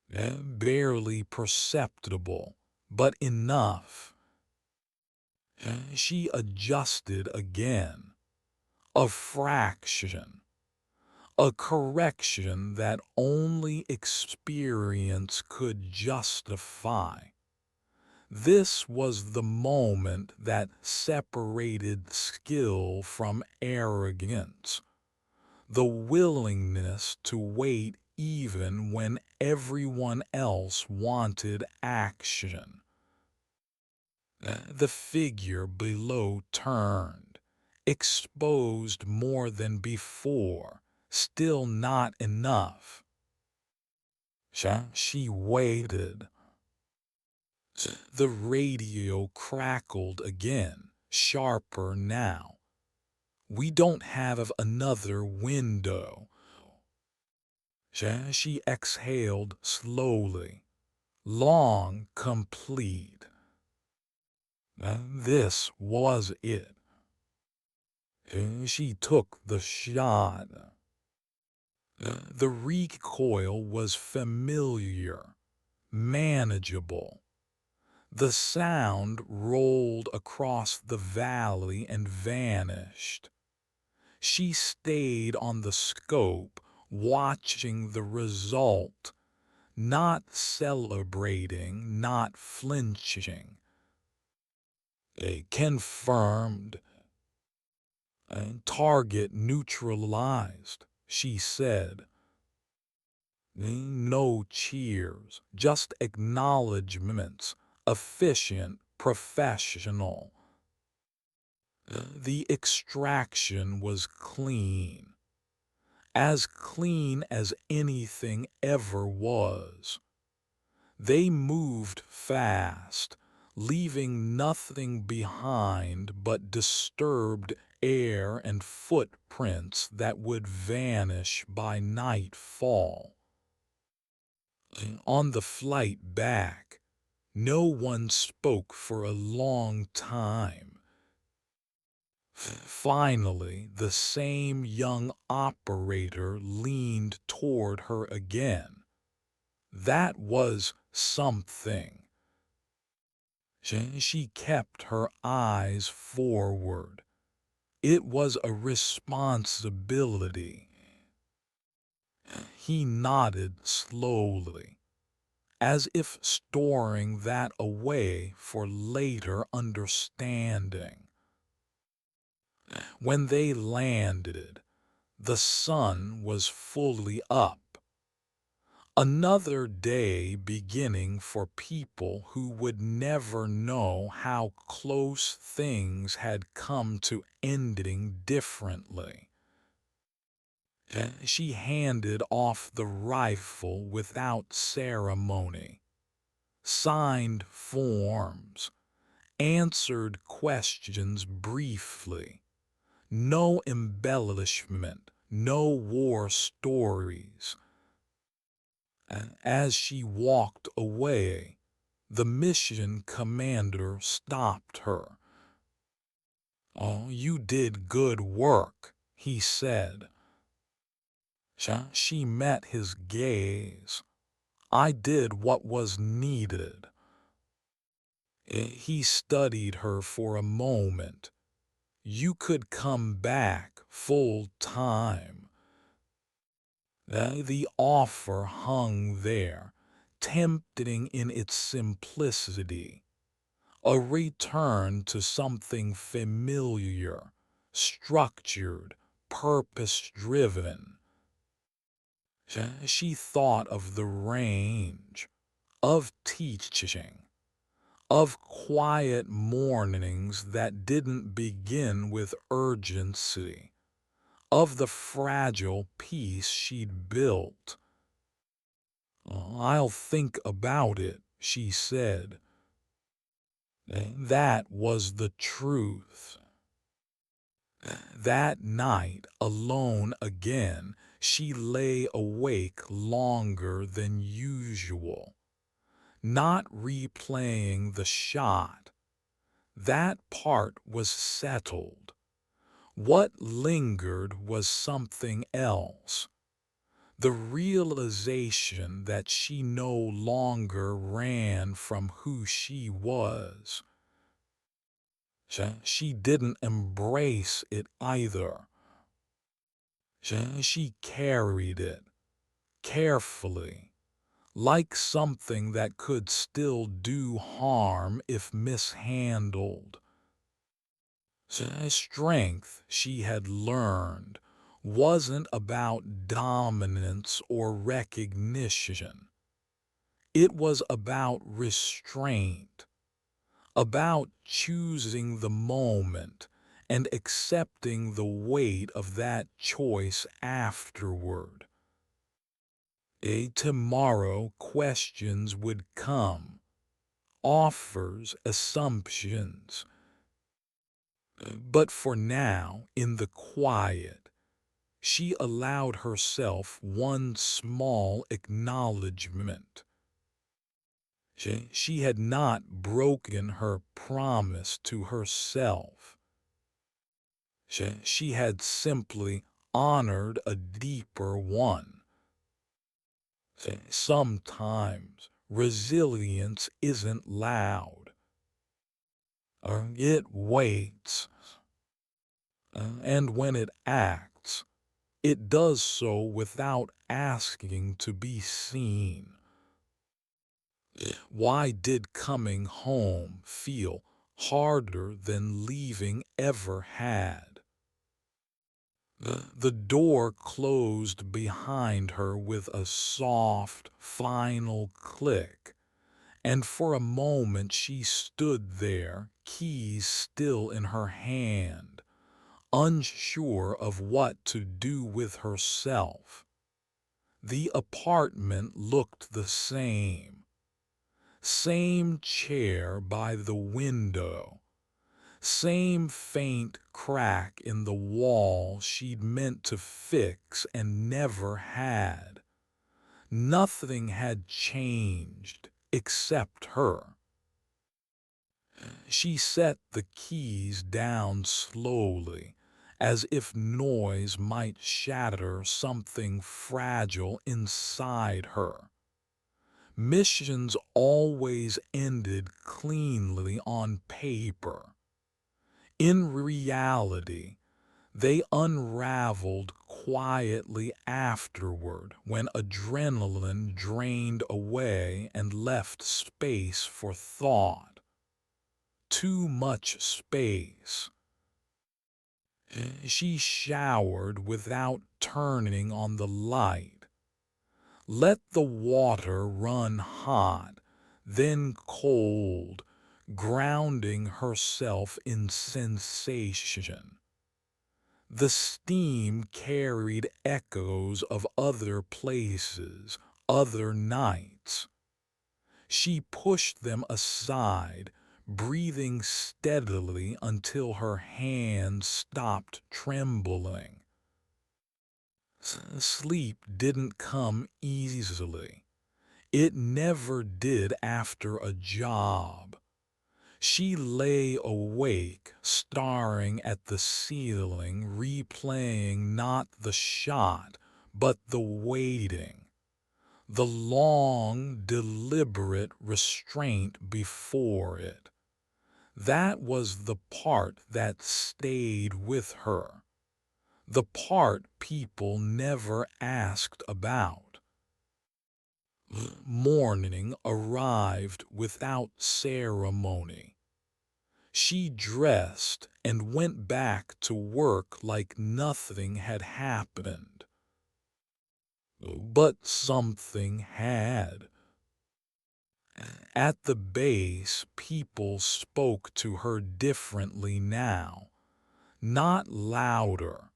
S1: Barely perceptible, but enough. She adjusted again. A fraction. A correction that only experience could justify. This was the moment that separated skill from arrogance. The willingness to wait even when everyone else wanted action. The figure below turned, exposed more than before, still not enough. She waited. The radio crackled again, sharper now. We don't have another window. She exhaled slowly, long, complete. This was it. She took the shot. The recoil was familiar, manageable. The sound rolled across the valley and vanished. She stayed on the scope, watching the result, not celebrating, not flinching. Confirmed. Target neutralized, she said. No cheers, just acknowledgments, efficient, professional. The extraction was as clean as anything ever was. They moved fast, leaving nothing behind but disturbed air and footprints that would vanish by nightfall. On the flight back, no one spoke for a long time. Finally, the same young operator leaned toward her again. That was something. She kept her eyes forward. It was a responsibility. He nodded slowly, as if storing that away for later understanding. When they landed, the sun was fully up. Another day beginning for people who would never know how close things had come to ending differently. She handed off the rifle without ceremony, signed forms, answered questions briefly. No embellishment, no war stories. As she walked away, the mission commander stopped her. "Oh, you did good work," he said. She met his gaze. "I did what was needed." He studied her for a moment. "You could come back full time." The offer hung there, tempting in its simplicity. A return to something familiar, structured, purpose-driven. She thought of the range, of teaching, of quiet mornings that didn't begin with urgency, of the fragile peace she'd built. "I'll think about it," she said. That was the truth. That night, alone again, she lay awake longer than usual, not replaying the shot. That part was settled. What lingered was something else. The realization that she no longer ran from who she was. She didn't embrace it either. She carried it, carefully, like something that could still do harm if mishandled. Strength, she had learned, wasn't about dominance or recognition. It was about restraint, about choosing the moment and accepting the weight of that choice afterward. Tomorrow questions would come, offers, assumptions. But for now, in the quiet, she allowed herself one small acknowledgement. She had not broken her promise to herself. She had simply honored a deeper one. Sometimes resilience isn't loud. It waits. And when it acts, it does so without asking to be seen. Why did coming home feel harder than leaving ever had? The door closed behind her with a soft, final click, And for a moment she stood there, keys still in her hand, unsure of what to do with herself. The apartment looked the same. Same chair by the window. Same faint crack in the wall she'd meant to fix and never had. Nothing had changed except her. She set the keys down slowly, as if noise might shatter something fragile inside her. Missions always ended cleanly on paper. In reality, they unraveled quietly afterward when adrenaline drained away and left space for thought. Too much space. She showered without turning on the light. Let the water run hot, then cold, grounding herself in sensation. The steam carried echoes of other places, other nights. She pushed them aside, breathing steadily until her hands stopped trembling. Sleep didn't come easily. It never did after a job. She lay awake, staring at the ceiling, replaying not the shot, but the waiting. The long, deliberate restraint before it. That was the part that stayed with her. The part people never asked about. Morning arrived without ceremony. She dressed and went back to work like nothing had happened. But something had. At the base, people spoke to her differently now. Not louder,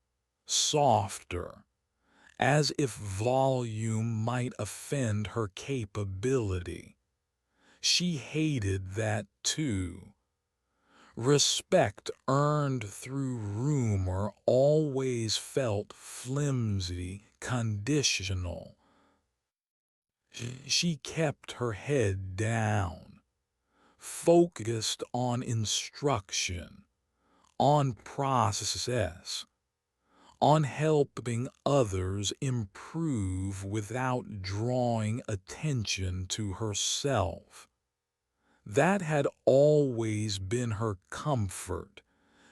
S1: softer, as if volume might offend her capability. She hated that too. Respect earned through rumor always felt flimsy, conditional. She kept her head down, focused on instruction, on process, on helping others improve without drawing attention to herself. That had always been her comfort,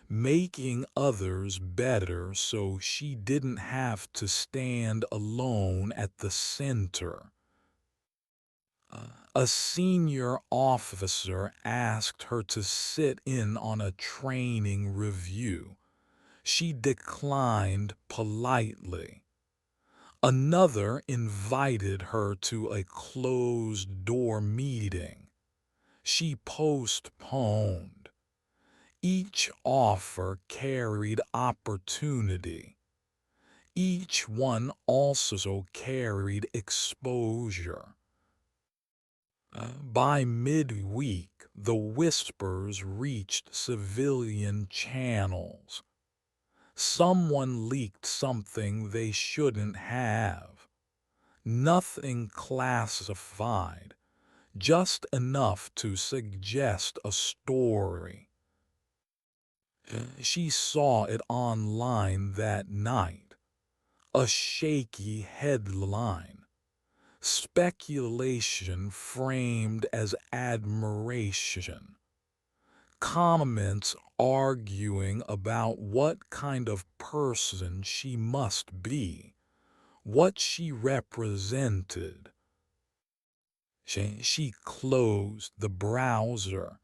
S1: making others better so she didn't have to stand alone at the center. A senior officer asked her to sit in on a training review. She declined politely. Another invited her to a closed-door meeting. She postponed. Each offer carried opportunity. Each one also carried exposure. By midweek, the whispers reached civilian channels. Someone leaked something they shouldn't have. Nothing classified, just enough to suggest a story. She saw it online that night. A shaky headline. Speculation framed as admiration. Comments arguing about what kind of person she must be, what she represented. She closed the browser.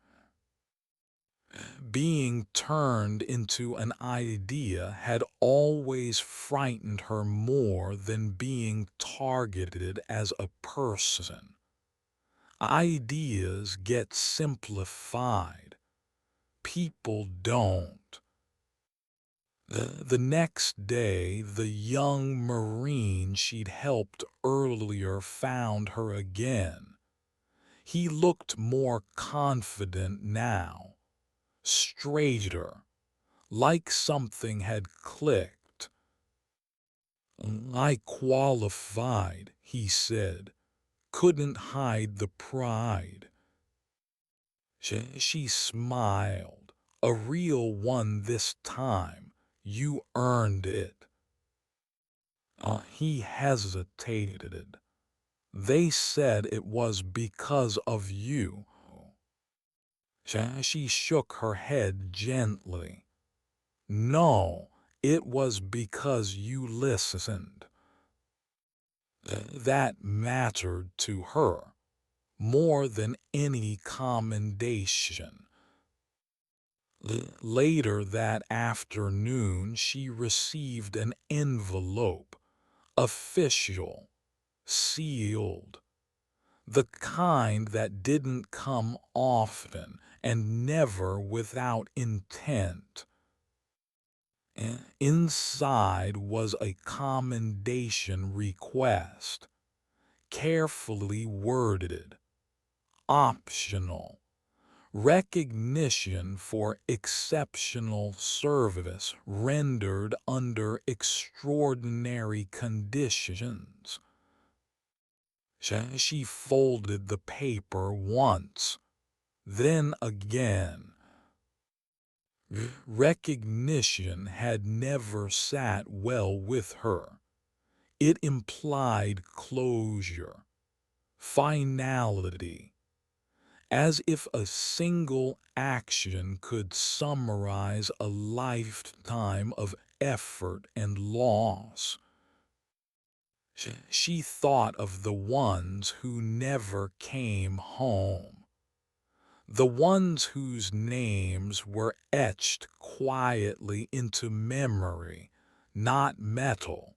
S1: Being turned into an idea had always frightened her more than being targeted as a person. Ideas get simplified. People don't. The next day, the young Marine she'd helped earlier found her again. He looked more confident now, straighter, like something had clicked. I qualified, he said, couldn't hide the pride. She smiled, a real one this time. You earned it. He hesitated. They said it was because of you. She shook her head gently. No, it was because you listened. That mattered to her more than any commendation. Later that afternoon, she received an envelope, official, sealed, the kind that didn't come often and never without intent. Inside was a commendation request, carefully worded, optional, recognition for exceptional service rendered under extraordinary conditions. She folded the paper once, then again. Recognition had never sat well with her. It implied closure, finality, as if a single action could summarize a lifetime of effort and loss. She thought of the ones who never came home, the ones whose names were etched quietly into memory, not metal,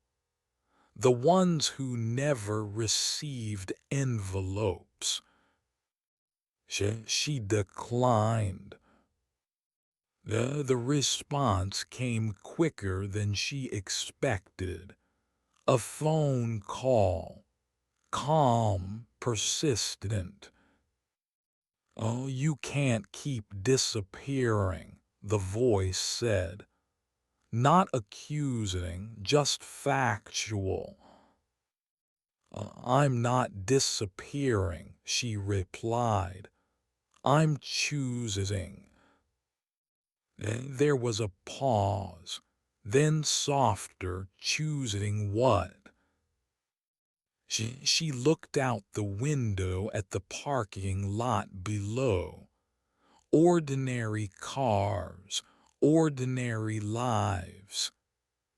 S1: the ones who never received envelopes. She declined. The response came quicker than she expected. A phone call, calm, persistent. Oh, you can't keep disappearing, the voice said. Not accusing, just factual. I'm not disappearing, she replied. I'm choosing. There was a pause, then softer, choosing what? She looked out the window at the parking lot below. Ordinary cars, ordinary lives,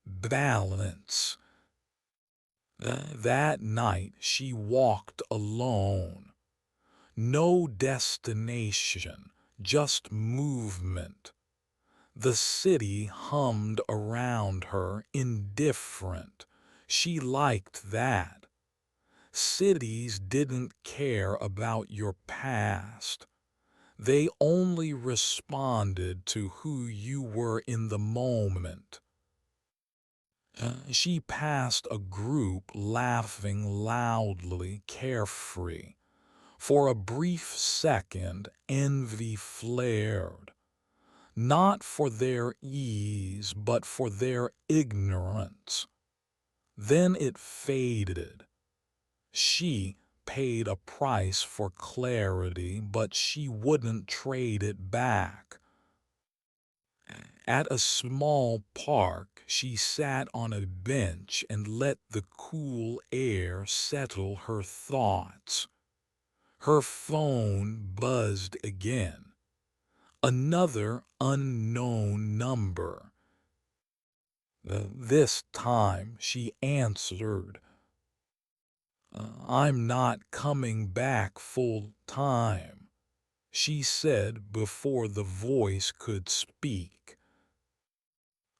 S1: balance. That night she walked alone. No destination, just movement. The city hummed around her, indifferent. She liked that. Cities didn't care about your past. They only responded to who you were in the moment. She passed a group laughing loudly, carefree. For a brief second, envy flared. Not for their ease, but for their ignorance. Then it faded. She paid a price for clarity, but she wouldn't trade it back. At a small park, she sat on a bench and let the cool air settle her thoughts. Her phone buzzed again. Another unknown number. This time she answered. I'm not coming back full time, she said before the voice could speak.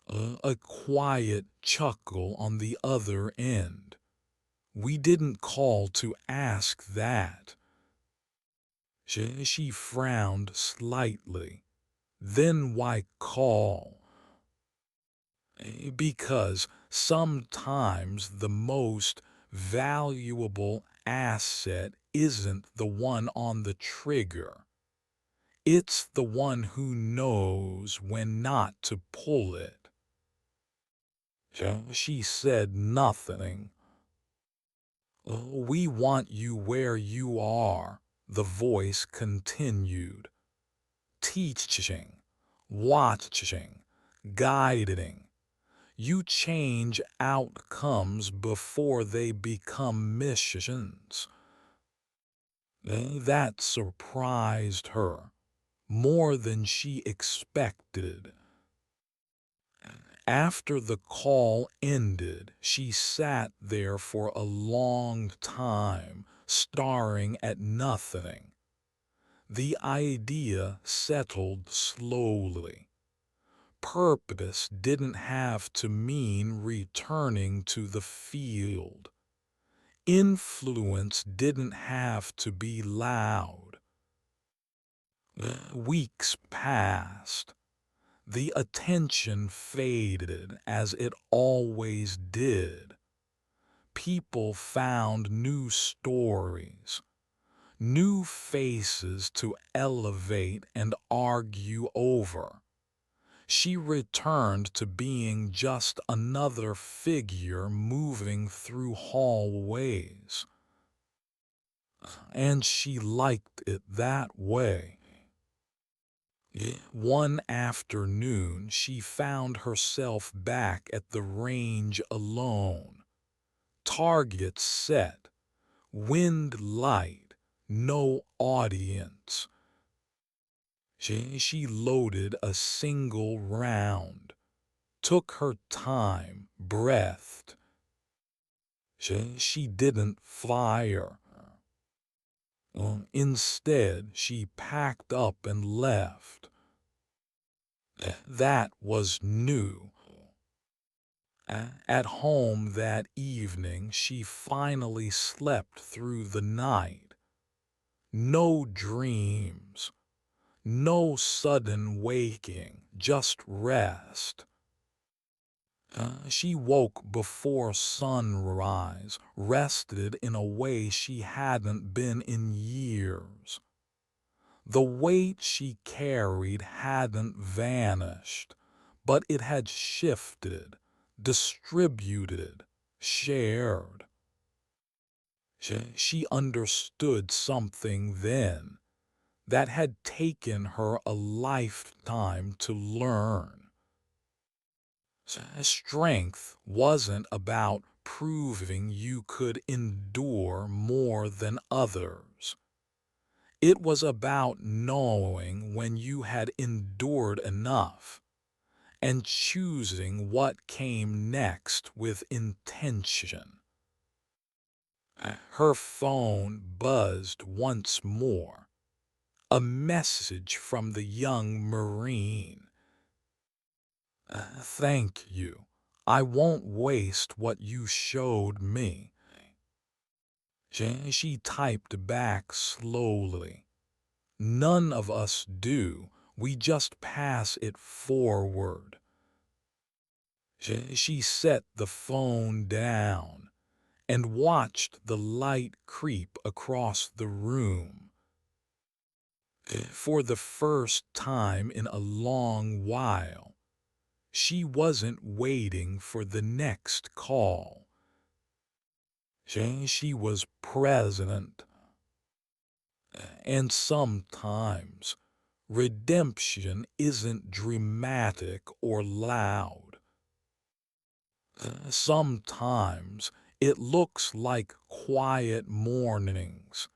S1: A quiet chuckle on the other end. We didn't call to ask that. She frowned slightly. Then why call? Because sometimes the most valuable asset isn't the one on the trigger. It's the one who knows when not to pull it. She said nothing. We want you where you are, the voice continued. Teaching, watching, guiding. You change outcomes before they become missions. That surprised her more than she expected. After the call ended, she sat there for a long time, staring at nothing. The idea settled slowly. Purpose didn't have to mean returning to the field. Influence didn't have to be loud. Weeks passed. The attention faded as it always did. People found new stories, new faces to elevate and argue over. She returned to being just another figure moving through hallways. And she liked it that way. One afternoon, she found herself back at the range alone. Target set, wind light, no audience. She loaded a single round, took her time, breathed. She didn't fire. Instead, she packed up and left. That was new. At home that evening, she finally slept through the night. No dreams, no sudden waking, just rest. She woke before sunrise, rested in a way she hadn't been in years. The weight she carried hadn't vanished, but it had shifted, distributed, shared. She understood something then that had taken her a lifetime to learn. Strength wasn't about proving you could endure more than others. It was about knowing when you had endured enough and choosing what came next with intention. Her phone buzzed once more. A message from the young Marine. Thank you. I won't waste what you showed me. She typed back slowly. None of us do. We just pass it forward. She set the phone down and watched the light creep across the room. For the first time in a long while, she wasn't waiting for the next call. She was present. And sometimes, redemption isn't dramatic or loud. Sometimes it looks like quiet mornings,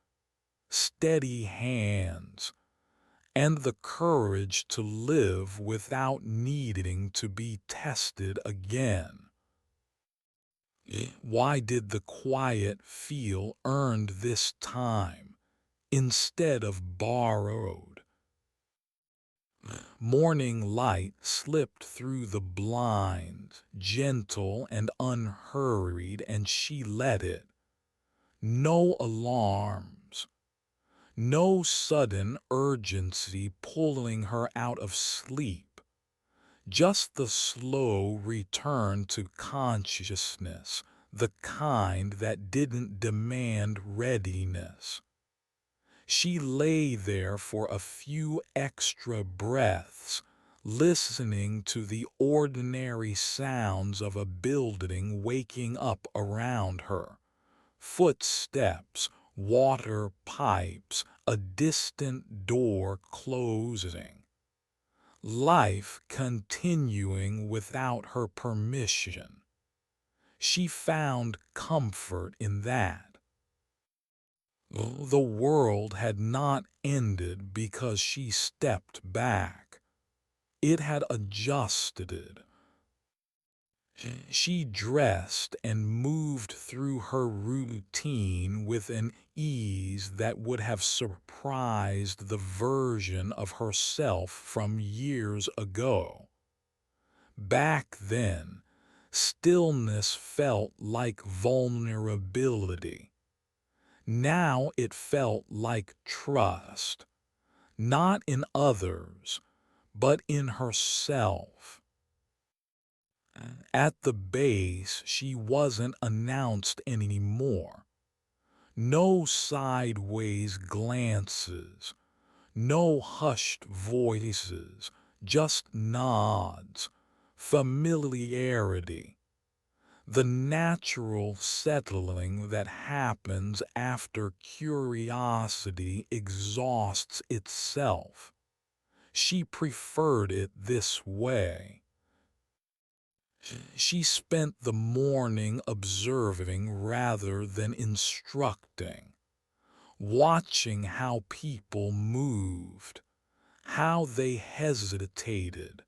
S1: steady hands, and the courage to live without needing to be tested again. Why did the quiet feel earned this time instead of borrowed? Morning light slipped through the blinds, gentle and unhurried, and she let it. No alarms, No sudden urgency pulling her out of sleep, just the slow return to consciousness, the kind that didn't demand readiness. She lay there for a few extra breaths, listening to the ordinary sounds of a building waking up around her. Footsteps, water pipes, a distant door closing. Life continuing without her permission. She found comfort in that. The world had not ended because she stepped back. It had adjusted. She dressed and moved through her routine with an ease that would have surprised the version of herself from years ago. Back then, stillness felt like vulnerability. Now it felt like trust, not in others, but in herself. At the base, she wasn't announced anymore. No sideways glances, no hushed voices, just nods, familiarity, the natural settling that happens after curiosity exhausts itself. She preferred it this way. She spent the morning observing rather than instructing, watching how people moved, how they hesitated,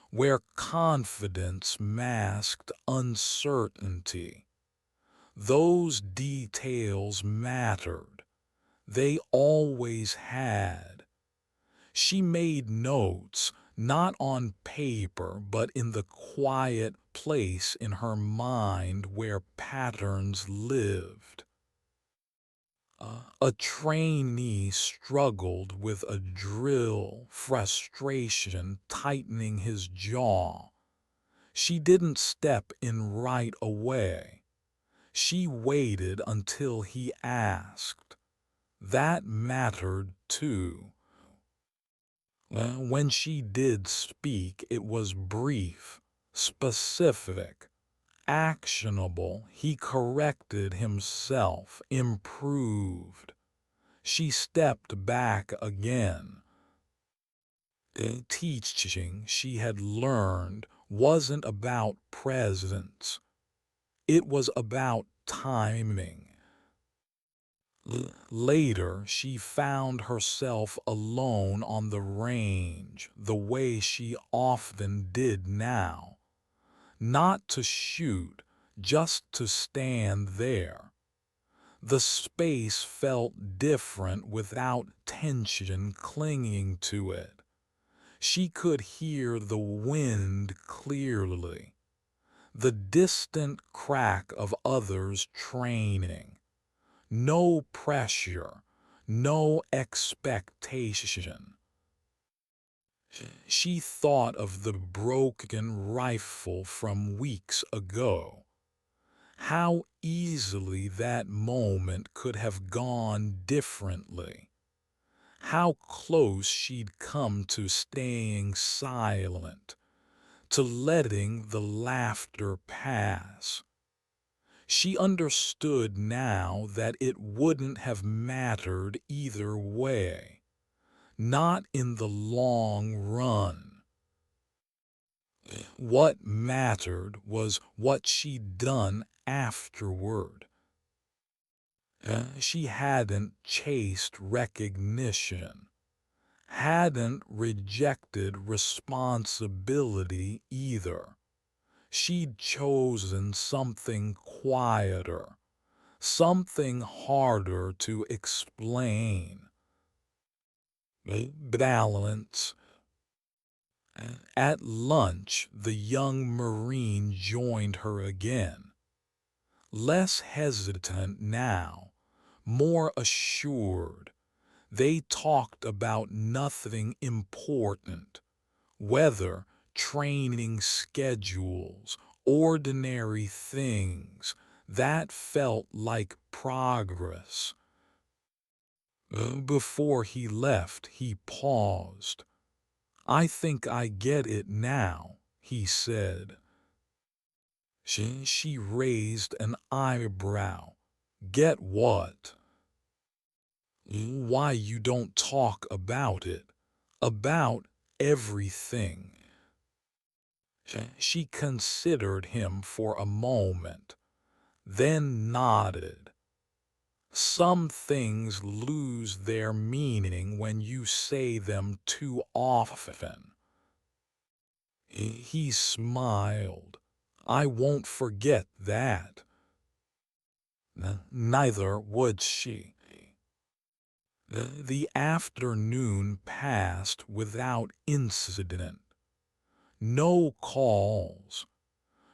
S1: where confidence masked uncertainty. Those details mattered. They always had. She made notes, not on paper, but in the quiet place in her mind where patterns lived. A trainee struggled with a drill, frustration tightening his jaw. She didn't step in right away. She waited until he asked. That mattered too. When she did speak, it was brief, specific, actionable. He corrected himself, improved. She stepped back again. The teaching she had learned wasn't about presence. It was about timing. Later, she found herself alone on the range, the way she often did now. Not to shoot, just to stand there. The space felt different without tension clinging to it. She could hear the wind clearly, the distant crack of others training. No pressure, no expectation. She thought of the broken rifle from weeks ago. How easily that moment could have gone differently. How close she'd come to staying silent, to letting the laughter pass. She understood now that it wouldn't have mattered either way, not in the long run. What mattered was what she'd done afterward. She hadn't chased recognition, hadn't rejected responsibility either. She'd chosen something quieter, something harder to explain. Balance. At lunch, the young Marine joined her again. Less hesitant now, more assured. They talked about nothing important, weather, training schedules, ordinary things that felt like progress. Before he left, he paused. "I think I get it now," he said. She raised an eyebrow. "Get what?" "Why you don't talk about it. About everything." She considered him for a moment, then nodded. "Some things lose their meaning when you say them too often." He smiled. "I won't forget that." Neither would she. The afternoon passed without incident. No calls,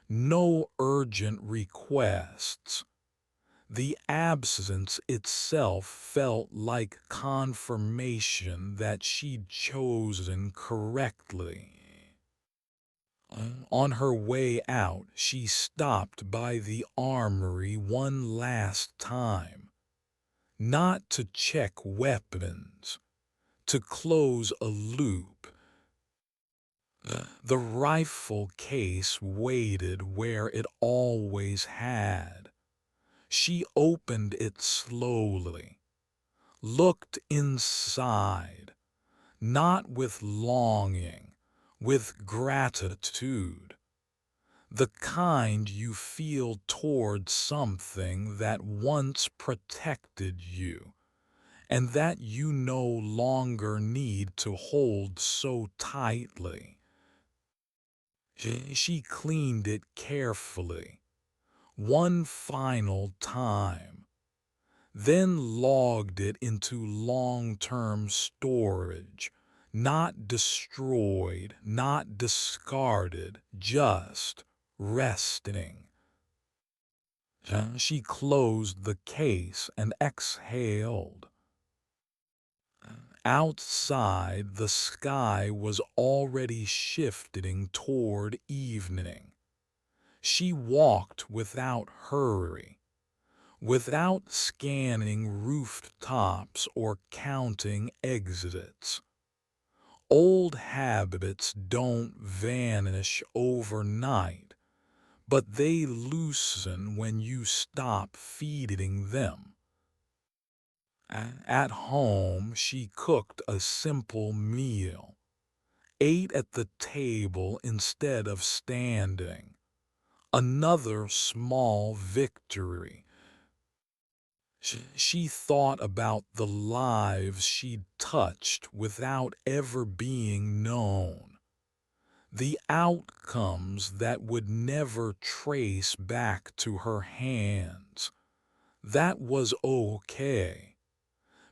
S1: no urgent requests. The absence itself felt like confirmation that she'd chosen correctly. On her way out, she stopped by the armory one last time, not to check weapons, to close a loop. The rifle case waited where it always had. She opened it slowly, looked inside, not with longing, with gratitude. The kind you feel toward something that once protected you, and that you no longer need to hold so tightly. She cleaned it carefully, one final time, then logged it into long-term storage, not destroyed, not discarded, just resting. She closed the case and exhaled. Outside, the sky was already shifting toward evening. She walked without hurry, without scanning rooftops or counting exits. Old habits don't vanish overnight, but they loosen when you stop feeding them. At home, she cooked a simple meal, ate at the table instead of standing. Another small victory. She thought about the lives she'd touched without ever being known, the outcomes that would never trace back to her hands. That was okay.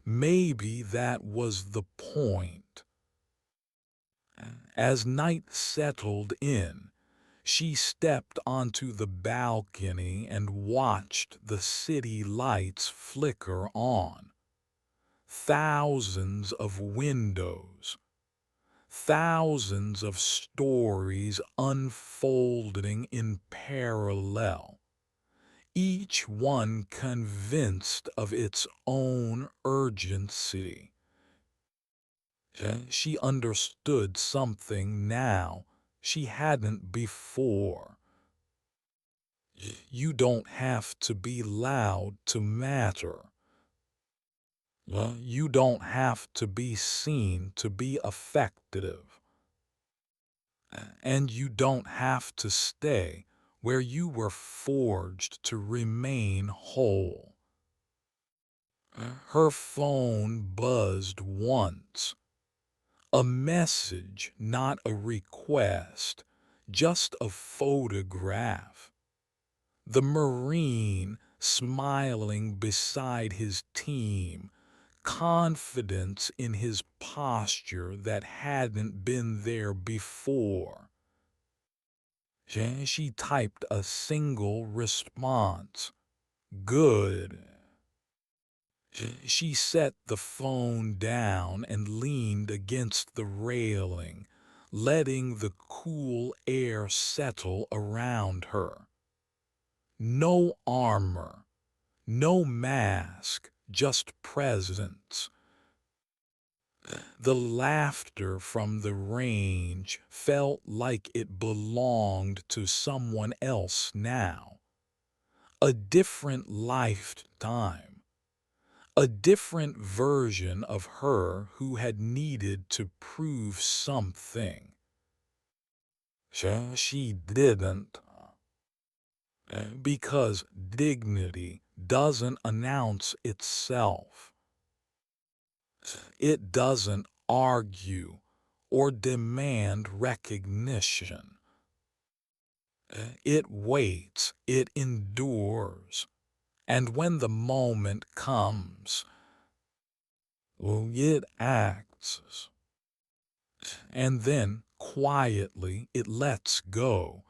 S1: Maybe that was the point. As night settled in, she stepped onto the balcony and watched the city lights flicker on. Thousands of windows, thousands of stories unfolding in parallel, each one convinced of its own urgency. She understood something now she hadn't before. You don't have to be loud to matter. You don't have to be seen to be effective. And you don't have to stay where you were forged to remain whole. Her phone buzzed once. A message, not a request, just a photograph. The Marine smiling beside his team, confidence in his posture that hadn't been there before. She typed a single response. "Good." She set the phone down and leaned against the railing, letting the cool air settle around her. No armor, no mask, just presence. The laughter from the range felt like it belonged to someone else now. A different lifetime. A different version of her who had needed to prove something. Sure, she didn't. Because dignity doesn't announce itself. It doesn't argue or demand recognition. It waits, it endures, and when the moment comes, well, it acts. And then, quietly, it lets go,